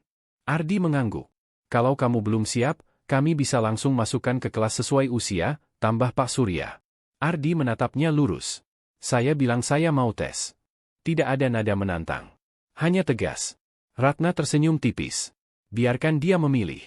A: Ardi mengangguk. "Kalau kamu belum siap, kami bisa langsung masukkan ke kelas sesuai usia," tambah Pak Surya. Ardi menatapnya lurus. "Saya bilang saya mau tes." Tidak ada nada menantang. Hanya tegas. Ratna tersenyum tipis. Biarkan dia memilih.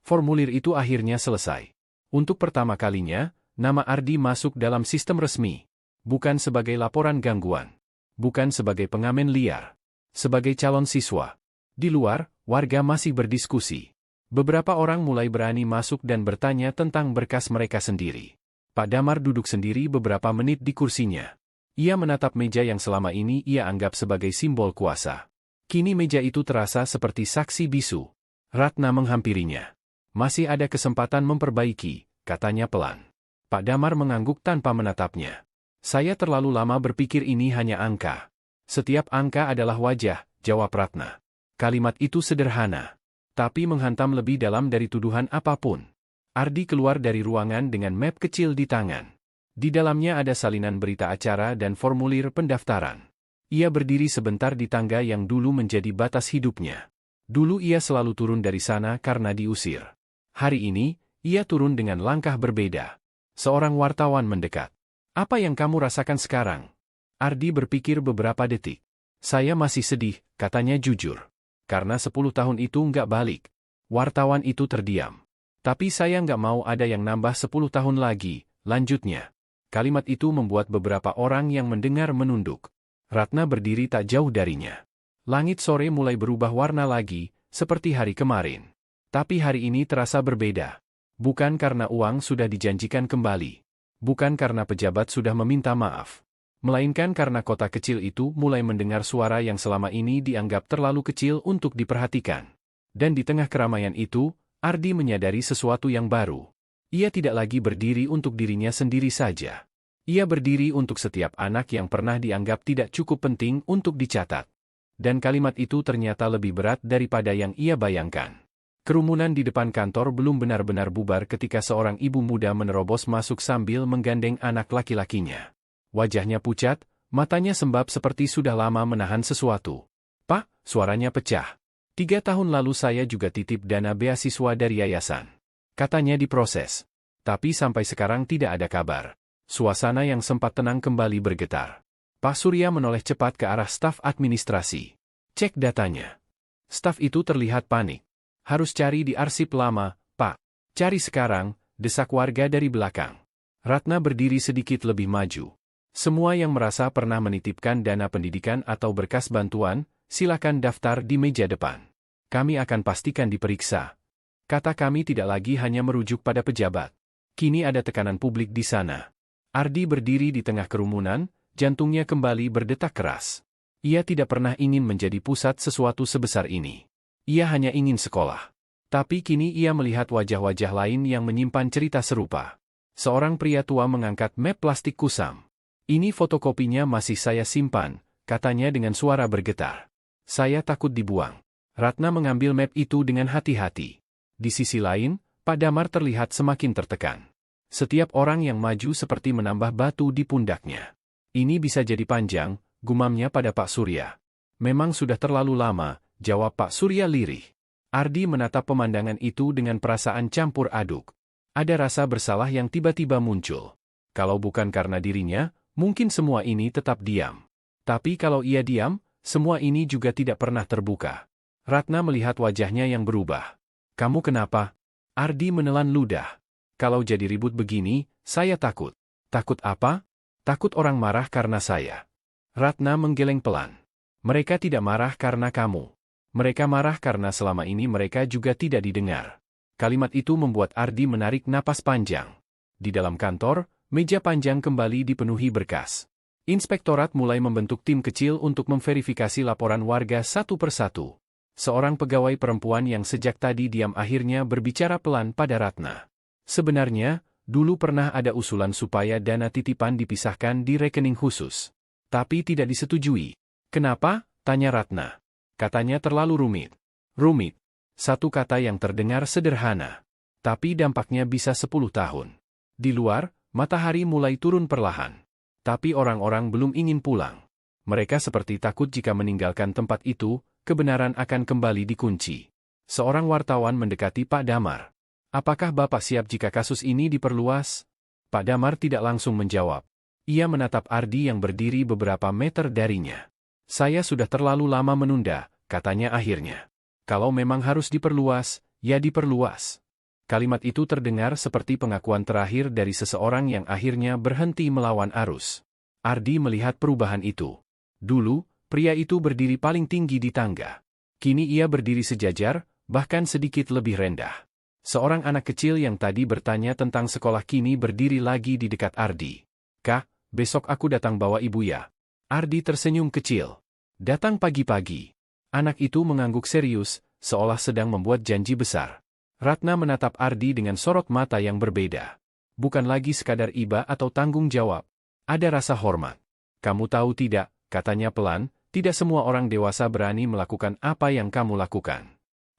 A: Formulir itu akhirnya selesai. Untuk pertama kalinya, nama Ardi masuk dalam sistem resmi. Bukan sebagai laporan gangguan. Bukan sebagai pengamen liar. Sebagai calon siswa. Di luar, warga masih berdiskusi. Beberapa orang mulai berani masuk dan bertanya tentang berkas mereka sendiri. Pak Damar duduk sendiri beberapa menit di kursinya. Ia menatap meja yang selama ini ia anggap sebagai simbol kuasa. Kini meja itu terasa seperti saksi bisu. Ratna menghampirinya. "Masih ada kesempatan memperbaiki," katanya pelan. Pak Damar mengangguk tanpa menatapnya. "Saya terlalu lama berpikir ini hanya angka." "Setiap angka adalah wajah," jawab Ratna. Kalimat itu sederhana, tapi menghantam lebih dalam dari tuduhan apapun. Ardi keluar dari ruangan dengan map kecil di tangan. Di dalamnya ada salinan berita acara dan formulir pendaftaran. Ia berdiri sebentar di tangga yang dulu menjadi batas hidupnya. Dulu ia selalu turun dari sana karena diusir. Hari ini, ia turun dengan langkah berbeda. Seorang wartawan mendekat. "Apa yang kamu rasakan sekarang?" Ardi berpikir beberapa detik. "Saya masih sedih," katanya jujur. "Karena 10 tahun itu nggak balik." Wartawan itu terdiam. "Tapi saya nggak mau ada yang nambah 10 tahun lagi," lanjutnya. Kalimat itu membuat beberapa orang yang mendengar menunduk. Ratna berdiri tak jauh darinya. Langit sore mulai berubah warna lagi, seperti hari kemarin. Tapi hari ini terasa berbeda. Bukan karena uang sudah dijanjikan kembali. Bukan karena pejabat sudah meminta maaf. Melainkan karena kota kecil itu mulai mendengar suara yang selama ini dianggap terlalu kecil untuk diperhatikan. Dan di tengah keramaian itu, Ardi menyadari sesuatu yang baru. Ia tidak lagi berdiri untuk dirinya sendiri saja. Ia berdiri untuk setiap anak yang pernah dianggap tidak cukup penting untuk dicatat. Dan kalimat itu ternyata lebih berat daripada yang ia bayangkan. Kerumunan di depan kantor belum benar-benar bubar ketika seorang ibu muda menerobos masuk sambil menggandeng anak laki-lakinya. Wajahnya pucat, matanya sembab seperti sudah lama menahan sesuatu. "Pak," suaranya pecah. 3 tahun lalu saya juga titip dana beasiswa dari yayasan. Katanya diproses. Tapi sampai sekarang tidak ada kabar." Suasana yang sempat tenang kembali bergetar. Pak Surya menoleh cepat ke arah staf administrasi. "Cek datanya." Staf itu terlihat panik. "Harus cari di arsip lama, Pak." "Cari sekarang," desak warga dari belakang. Ratna berdiri sedikit lebih maju. "Semua yang merasa pernah menitipkan dana pendidikan atau berkas bantuan, silakan daftar di meja depan. Kami akan pastikan diperiksa." Kata "kami" tidak lagi hanya merujuk pada pejabat. Kini ada tekanan publik di sana. Ardi berdiri di tengah kerumunan, jantungnya kembali berdetak keras. Ia tidak pernah ingin menjadi pusat sesuatu sebesar ini. Ia hanya ingin sekolah. Tapi kini ia melihat wajah-wajah lain yang menyimpan cerita serupa. Seorang pria tua mengangkat map plastik kusam. Ini fotokopinya masih saya simpan, katanya dengan suara bergetar. Saya takut dibuang. Ratna mengambil map itu dengan hati-hati. Di sisi lain, Pak Damar terlihat semakin tertekan. Setiap orang yang maju seperti menambah batu di pundaknya. Ini bisa jadi panjang, gumamnya pada Pak Surya. Memang sudah terlalu lama, jawab Pak Surya lirih. Ardi menatap pemandangan itu dengan perasaan campur aduk. Ada rasa bersalah yang tiba-tiba muncul. Kalau bukan karena dirinya, mungkin semua ini tetap diam. Tapi kalau ia diam, semua ini juga tidak pernah terbuka. Ratna melihat wajahnya yang berubah. Kamu kenapa? Ardi menelan ludah. Kalau jadi ribut begini, saya takut. Takut apa? Takut orang marah karena saya. Ratna menggeleng pelan. Mereka tidak marah karena kamu. Mereka marah karena selama ini mereka juga tidak didengar. Kalimat itu membuat Ardi menarik napas panjang. Di dalam kantor, meja panjang kembali dipenuhi berkas. Inspektorat mulai membentuk tim kecil untuk memverifikasi laporan warga satu persatu. Seorang pegawai perempuan yang sejak tadi diam akhirnya berbicara pelan pada Ratna. Sebenarnya, dulu pernah ada usulan supaya dana titipan dipisahkan di rekening khusus. Tapi tidak disetujui. Kenapa? Tanya Ratna. Katanya terlalu rumit. Rumit. Satu kata yang terdengar sederhana. Tapi dampaknya bisa 10 tahun. Di luar, matahari mulai turun perlahan. Tapi orang-orang belum ingin pulang. Mereka seperti takut jika meninggalkan tempat itu, kebenaran akan kembali dikunci. Seorang wartawan mendekati Pak Damar. Apakah Bapak siap jika kasus ini diperluas? Pak Damar tidak langsung menjawab. Ia menatap Ardi yang berdiri beberapa meter darinya. Saya sudah terlalu lama menunda, katanya akhirnya. Kalau memang harus diperluas, ya diperluas. Kalimat itu terdengar seperti pengakuan terakhir dari seseorang yang akhirnya berhenti melawan arus. Ardi melihat perubahan itu. Dulu, pria itu berdiri paling tinggi di tangga. Kini ia berdiri sejajar, bahkan sedikit lebih rendah. Seorang anak kecil yang tadi bertanya tentang sekolah kini berdiri lagi di dekat Ardi. Kak, besok aku datang bawa ibu ya. Ardi tersenyum kecil. Datang pagi-pagi. Anak itu mengangguk serius, seolah sedang membuat janji besar. Ratna menatap Ardi dengan sorot mata yang berbeda. Bukan lagi sekadar iba atau tanggung jawab. Ada rasa hormat. Kamu tahu tidak, katanya pelan, tidak semua orang dewasa berani melakukan apa yang kamu lakukan.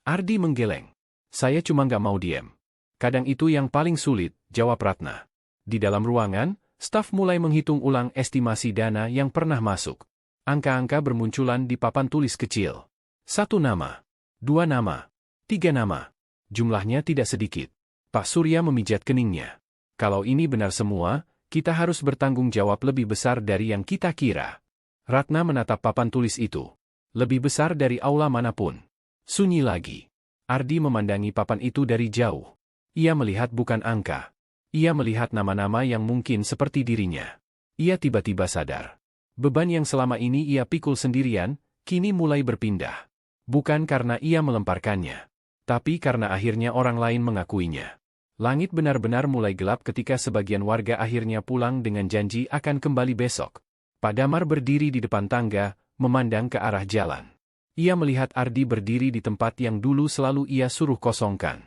A: Ardi menggeleng. Saya cuma nggak mau diam. Kadang itu yang paling sulit, jawab Ratna. Di dalam ruangan, staf mulai menghitung ulang estimasi dana yang pernah masuk. Angka-angka bermunculan di papan tulis kecil. 1 nama, 2 nama, 3 nama. Jumlahnya tidak sedikit. Pak Surya memijat keningnya. Kalau ini benar semua, kita harus bertanggung jawab lebih besar dari yang kita kira. Ratna menatap papan tulis itu. Lebih besar dari aula manapun. Sunyi lagi. Ardi memandangi papan itu dari jauh. Ia melihat bukan angka. Ia melihat nama-nama yang mungkin seperti dirinya. Ia tiba-tiba sadar. Beban yang selama ini ia pikul sendirian, kini mulai berpindah. Bukan karena ia melemparkannya. Tapi karena akhirnya orang lain mengakuinya. Langit benar-benar mulai gelap ketika sebagian warga akhirnya pulang dengan janji akan kembali besok. Pak Damar berdiri di depan tangga, memandang ke arah jalan. Ia melihat Ardi berdiri di tempat yang dulu selalu ia suruh kosongkan.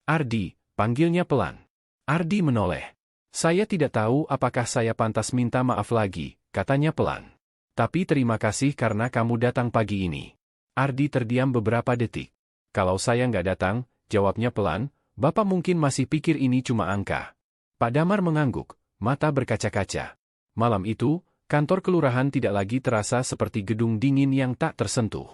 A: Ardi, panggilnya pelan. Ardi menoleh. Saya tidak tahu apakah saya pantas minta maaf lagi, katanya pelan. Tapi terima kasih karena kamu datang pagi ini. Ardi terdiam beberapa detik. Kalau saya nggak datang, jawabnya pelan, Bapak mungkin masih pikir ini cuma angka. Pak Damar mengangguk, mata berkaca-kaca. Malam itu, kantor kelurahan tidak lagi terasa seperti gedung dingin yang tak tersentuh.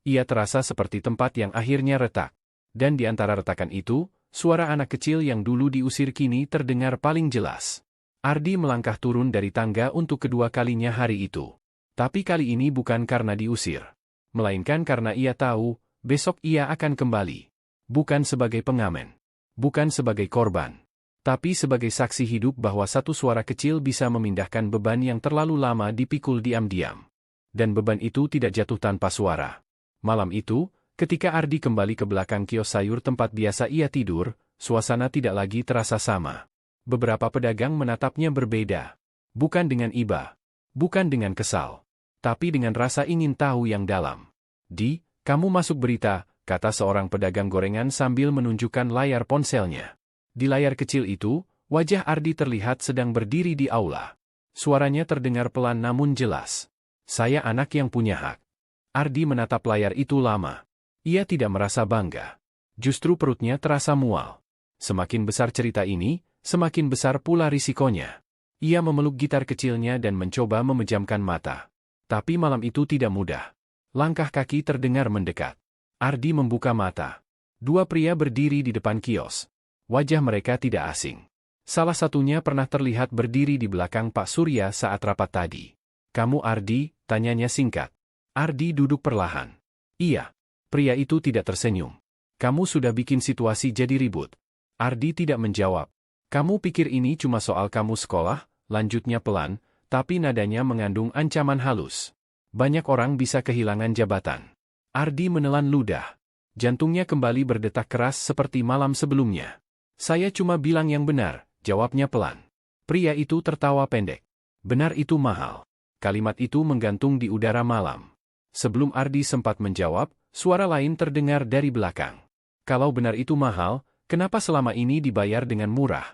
A: Ia terasa seperti tempat yang akhirnya retak. Dan di antara retakan itu, suara anak kecil yang dulu diusir kini terdengar paling jelas. Ardi melangkah turun dari tangga untuk kedua kalinya hari itu. Tapi kali ini bukan karena diusir. Melainkan karena ia tahu, besok ia akan kembali. Bukan sebagai pengamen. Bukan sebagai korban. Tapi sebagai saksi hidup bahwa satu suara kecil bisa memindahkan beban yang terlalu lama dipikul diam-diam. Dan beban itu tidak jatuh tanpa suara. Malam itu, ketika Ardi kembali ke belakang kios sayur tempat biasa ia tidur, suasana tidak lagi terasa sama. Beberapa pedagang menatapnya berbeda. Bukan dengan iba. Bukan dengan kesal. Tapi dengan rasa ingin tahu yang dalam. Kamu masuk berita, kata seorang pedagang gorengan sambil menunjukkan layar ponselnya. Di layar kecil itu, wajah Ardi terlihat sedang berdiri di aula. Suaranya terdengar pelan namun jelas. Saya anak yang punya hak. Ardi menatap layar itu lama. Ia tidak merasa bangga. Justru perutnya terasa mual. Semakin besar cerita ini, semakin besar pula risikonya. Ia memeluk gitar kecilnya dan mencoba memejamkan mata. Tapi malam itu tidak mudah. Langkah kaki terdengar mendekat. Ardi membuka mata. Dua pria berdiri di depan kios. Wajah mereka tidak asing. Salah satunya pernah terlihat berdiri di belakang Pak Surya saat rapat tadi. "Kamu Ardi?" tanyanya singkat. Ardi duduk perlahan. "Iya." Pria itu tidak tersenyum. "Kamu sudah bikin situasi jadi ribut." Ardi tidak menjawab. "Kamu pikir ini cuma soal kamu sekolah?" lanjutnya pelan, tapi nadanya mengandung ancaman halus. "Banyak orang bisa kehilangan jabatan." Ardi menelan ludah. Jantungnya kembali berdetak keras seperti malam sebelumnya. "Saya cuma bilang yang benar," jawabnya pelan. Pria itu tertawa pendek. "Benar itu mahal." Kalimat itu menggantung di udara malam. Sebelum Ardi sempat menjawab, suara lain terdengar dari belakang. "Kalau benar itu mahal, kenapa selama ini dibayar dengan murah?"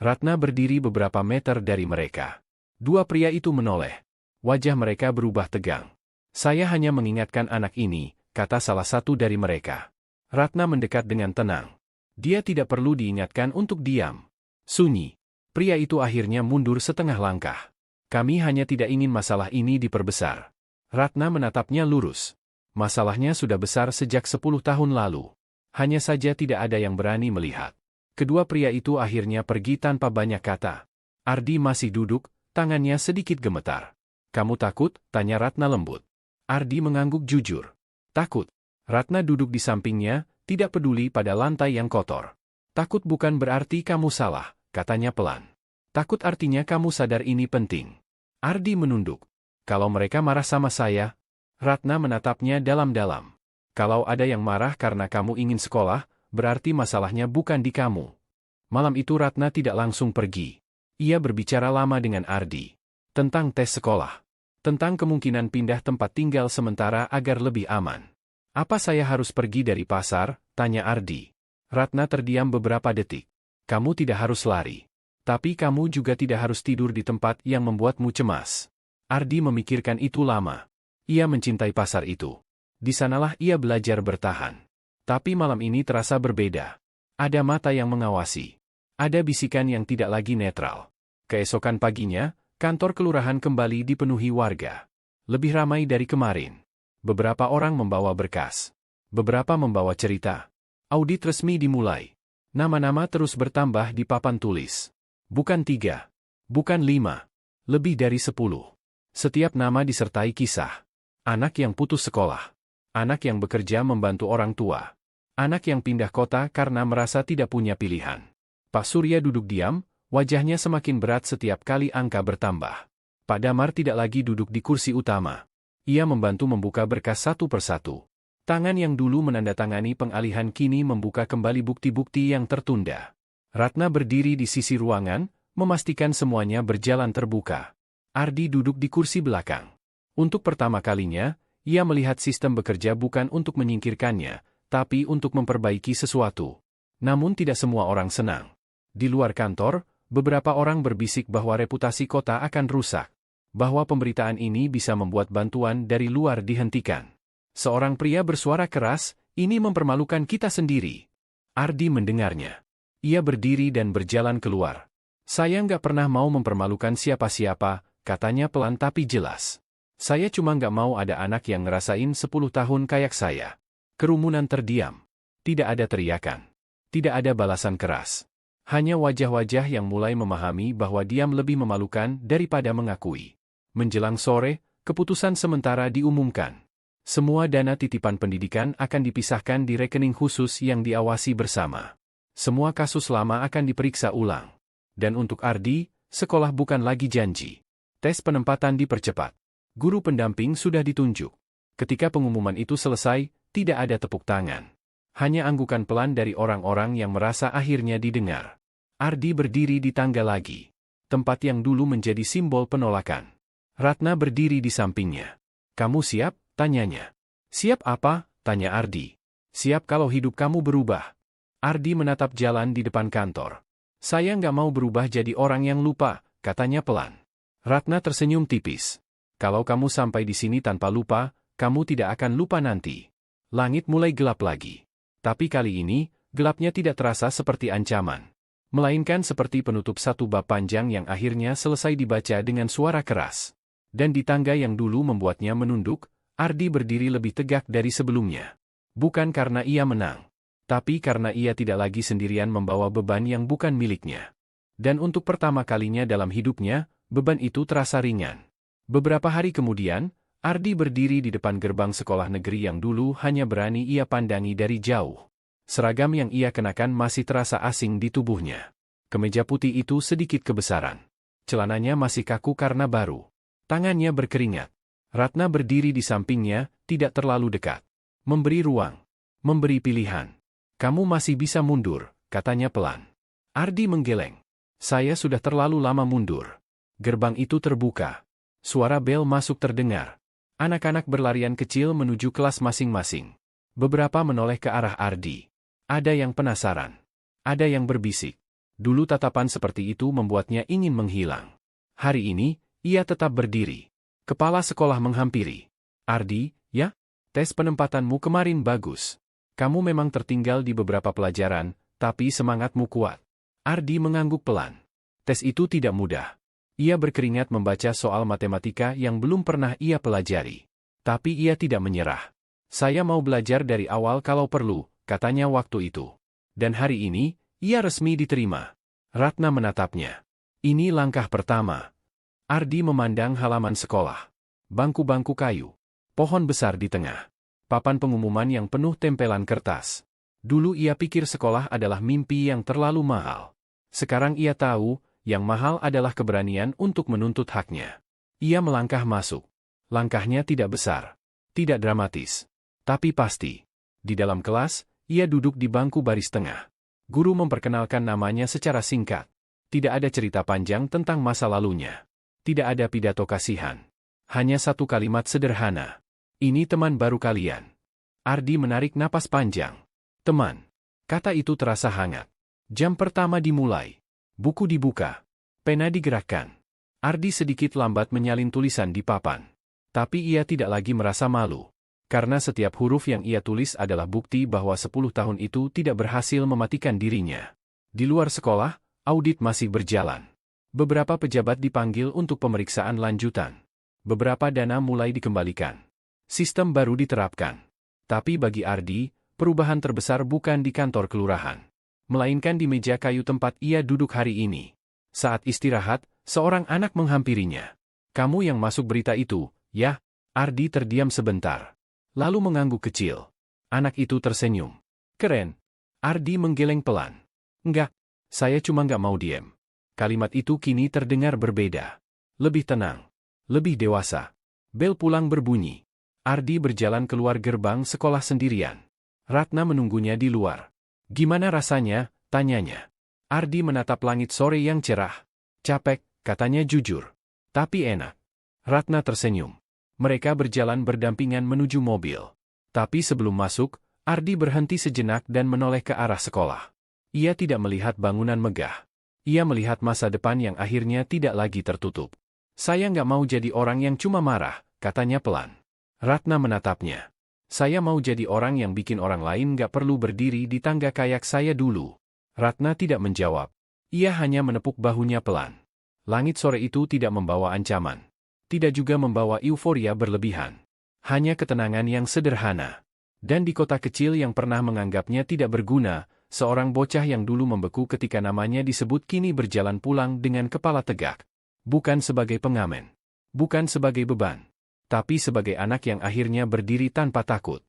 A: Ratna berdiri beberapa meter dari mereka. Dua pria itu menoleh. Wajah mereka berubah tegang. "Saya hanya mengingatkan anak ini," kata salah satu dari mereka. Ratna mendekat dengan tenang. Dia tidak perlu diingatkan untuk diam. Sunyi. Pria itu akhirnya mundur setengah langkah. "Kami hanya tidak ingin masalah ini diperbesar." Ratna menatapnya lurus. Masalahnya sudah besar sejak 10 tahun lalu. Hanya saja tidak ada yang berani melihat. Kedua pria itu akhirnya pergi tanpa banyak kata. Ardi masih duduk, tangannya sedikit gemetar. "Kamu takut?" tanya Ratna lembut. Ardi mengangguk jujur. "Takut." Ratna duduk di sampingnya, tidak peduli pada lantai yang kotor. "Takut bukan berarti kamu salah," katanya pelan. "Takut artinya kamu sadar ini penting." Ardi menunduk. "Kalau mereka marah sama saya?" Ratna menatapnya dalam-dalam. "Kalau ada yang marah karena kamu ingin sekolah, berarti masalahnya bukan di kamu." Malam itu Ratna tidak langsung pergi. Ia berbicara lama dengan Ardi. Tentang tes sekolah. Tentang kemungkinan pindah tempat tinggal sementara agar lebih aman. "Apa saya harus pergi dari pasar?" tanya Ardi. Ratna terdiam beberapa detik. "Kamu tidak harus lari. Tapi kamu juga tidak harus tidur di tempat yang membuatmu cemas." Ardi memikirkan itu lama. Ia mencintai pasar itu. Di sanalah ia belajar bertahan. Tapi malam ini terasa berbeda. Ada mata yang mengawasi. Ada bisikan yang tidak lagi netral. Keesokan paginya, kantor kelurahan kembali dipenuhi warga. Lebih ramai dari kemarin. Beberapa orang membawa berkas. Beberapa membawa cerita. Audit resmi dimulai. Nama-nama terus bertambah di papan tulis. Bukan 3. Bukan 5. Lebih dari 10. Setiap nama disertai kisah. Anak yang putus sekolah. Anak yang bekerja membantu orang tua. Anak yang pindah kota karena merasa tidak punya pilihan. Pak Surya duduk diam, wajahnya semakin berat setiap kali angka bertambah. Pak Damar tidak lagi duduk di kursi utama. Ia membantu membuka berkas satu persatu. Tangan yang dulu menandatangani pengalihan kini membuka kembali bukti-bukti yang tertunda. Ratna berdiri di sisi ruangan, memastikan semuanya berjalan terbuka. Ardi duduk di kursi belakang. Untuk pertama kalinya, ia melihat sistem bekerja bukan untuk menyingkirkannya, tapi untuk memperbaiki sesuatu. Namun tidak semua orang senang. Di luar kantor, beberapa orang berbisik bahwa reputasi kota akan rusak. Bahwa pemberitaan ini bisa membuat bantuan dari luar dihentikan. Seorang pria bersuara keras, "Ini mempermalukan kita sendiri." Ardi mendengarnya. Ia berdiri dan berjalan keluar. "Saya nggak pernah mau mempermalukan siapa-siapa," katanya pelan tapi jelas. "Saya cuma nggak mau ada anak yang ngerasain 10 tahun kayak saya." Kerumunan terdiam. Tidak ada teriakan. Tidak ada balasan keras. Hanya wajah-wajah yang mulai memahami bahwa diam lebih memalukan daripada mengakui. Menjelang sore, keputusan sementara diumumkan. Semua dana titipan pendidikan akan dipisahkan di rekening khusus yang diawasi bersama. Semua kasus lama akan diperiksa ulang. Dan untuk Ardi, sekolah bukan lagi janji. Tes penempatan dipercepat. Guru pendamping sudah ditunjuk. Ketika pengumuman itu selesai, tidak ada tepuk tangan. Hanya anggukan pelan dari orang-orang yang merasa akhirnya didengar. Ardi berdiri di tangga lagi. Tempat yang dulu menjadi simbol penolakan. Ratna berdiri di sampingnya. "Kamu siap?" tanyanya. "Siap apa?" tanya Ardi. "Siap kalau hidup kamu berubah." Ardi menatap jalan di depan kantor. "Saya nggak mau berubah jadi orang yang lupa," katanya pelan. Ratna tersenyum tipis. Kalau kamu sampai di sini tanpa lupa, kamu tidak akan lupa nanti. Langit mulai gelap lagi. Tapi kali ini, gelapnya tidak terasa seperti ancaman. Melainkan seperti penutup satu bab panjang yang akhirnya selesai dibaca dengan suara keras. Dan di tangga yang dulu membuatnya menunduk, Ardi berdiri lebih tegak dari sebelumnya. Bukan karena ia menang, tapi karena ia tidak lagi sendirian membawa beban yang bukan miliknya. Dan untuk pertama kalinya dalam hidupnya, beban itu terasa ringan. Beberapa hari kemudian, Ardi berdiri di depan gerbang sekolah negeri yang dulu hanya berani ia pandangi dari jauh. Seragam yang ia kenakan masih terasa asing di tubuhnya. Kemeja putih itu sedikit kebesaran. Celananya masih kaku karena baru. Tangannya berkeringat. Ratna berdiri di sampingnya, tidak terlalu dekat. Memberi ruang. Memberi pilihan. Kamu masih bisa mundur, katanya pelan. Ardi menggeleng. Saya sudah terlalu lama mundur. Gerbang itu terbuka. Suara bel masuk terdengar. Anak-anak berlarian kecil menuju kelas masing-masing. Beberapa menoleh ke arah Ardi. Ada yang penasaran. Ada yang berbisik. Dulu tatapan seperti itu membuatnya ingin menghilang. Hari ini, ia tetap berdiri. Kepala sekolah menghampiri. Ardi, ya? Tes penempatanmu kemarin bagus. Kamu memang tertinggal di beberapa pelajaran, tapi semangatmu kuat. Ardi mengangguk pelan. Tes itu tidak mudah. Ia berkeringat membaca soal matematika yang belum pernah ia pelajari. Tapi ia tidak menyerah. Saya mau belajar dari awal kalau perlu, katanya waktu itu. Dan hari ini, ia resmi diterima. Ratna menatapnya. Ini langkah pertama. Ardi memandang halaman sekolah. Bangku-bangku kayu. Pohon besar di tengah. Papan pengumuman yang penuh tempelan kertas. Dulu ia pikir sekolah adalah mimpi yang terlalu mahal. Sekarang ia tahu, yang mahal adalah keberanian untuk menuntut haknya. Ia melangkah masuk. Langkahnya tidak besar. Tidak dramatis. Tapi pasti. Di dalam kelas, ia duduk di bangku baris tengah. Guru memperkenalkan namanya secara singkat. Tidak ada cerita panjang tentang masa lalunya. Tidak ada pidato kasihan. Hanya satu kalimat sederhana. Ini teman baru kalian. Ardi menarik napas panjang. Teman. Kata itu terasa hangat. Jam pertama dimulai. Buku dibuka. Pena digerakkan. Ardi sedikit lambat menyalin tulisan di papan. Tapi ia tidak lagi merasa malu. Karena setiap huruf yang ia tulis adalah bukti bahwa 10 tahun itu tidak berhasil mematikan dirinya. Di luar sekolah, audit masih berjalan. Beberapa pejabat dipanggil untuk pemeriksaan lanjutan. Beberapa dana mulai dikembalikan. Sistem baru diterapkan. Tapi bagi Ardi, perubahan terbesar bukan di kantor kelurahan. Melainkan di meja kayu tempat ia duduk hari ini. Saat istirahat, seorang anak menghampirinya. Kamu yang masuk berita itu, ya? Ardi terdiam sebentar. Lalu mengangguk kecil. Anak itu tersenyum. Keren. Ardi menggeleng pelan. Enggak, saya cuma nggak mau diem. Kalimat itu kini terdengar berbeda. Lebih tenang. Lebih dewasa. Bel pulang berbunyi. Ardi berjalan keluar gerbang sekolah sendirian. Ratna menunggunya di luar. Gimana rasanya? Tanyanya. Ardi menatap langit sore yang cerah. Capek, katanya jujur. Tapi enak. Ratna tersenyum. Mereka berjalan berdampingan menuju mobil. Tapi sebelum masuk, Ardi berhenti sejenak dan menoleh ke arah sekolah. Ia tidak melihat bangunan megah. Ia melihat masa depan yang akhirnya tidak lagi tertutup. Saya nggak mau jadi orang yang cuma marah, katanya pelan. Ratna menatapnya. Saya mau jadi orang yang bikin orang lain nggak perlu berdiri di tangga kayak saya dulu. Ratna tidak menjawab. Ia hanya menepuk bahunya pelan. Langit sore itu tidak membawa ancaman. Tidak juga membawa euforia berlebihan. Hanya ketenangan yang sederhana. Dan di kota kecil yang pernah menganggapnya tidak berguna, seorang bocah yang dulu membeku ketika namanya disebut kini berjalan pulang dengan kepala tegak. Bukan sebagai pengamen. Bukan sebagai beban. Tapi sebagai anak yang akhirnya berdiri tanpa takut.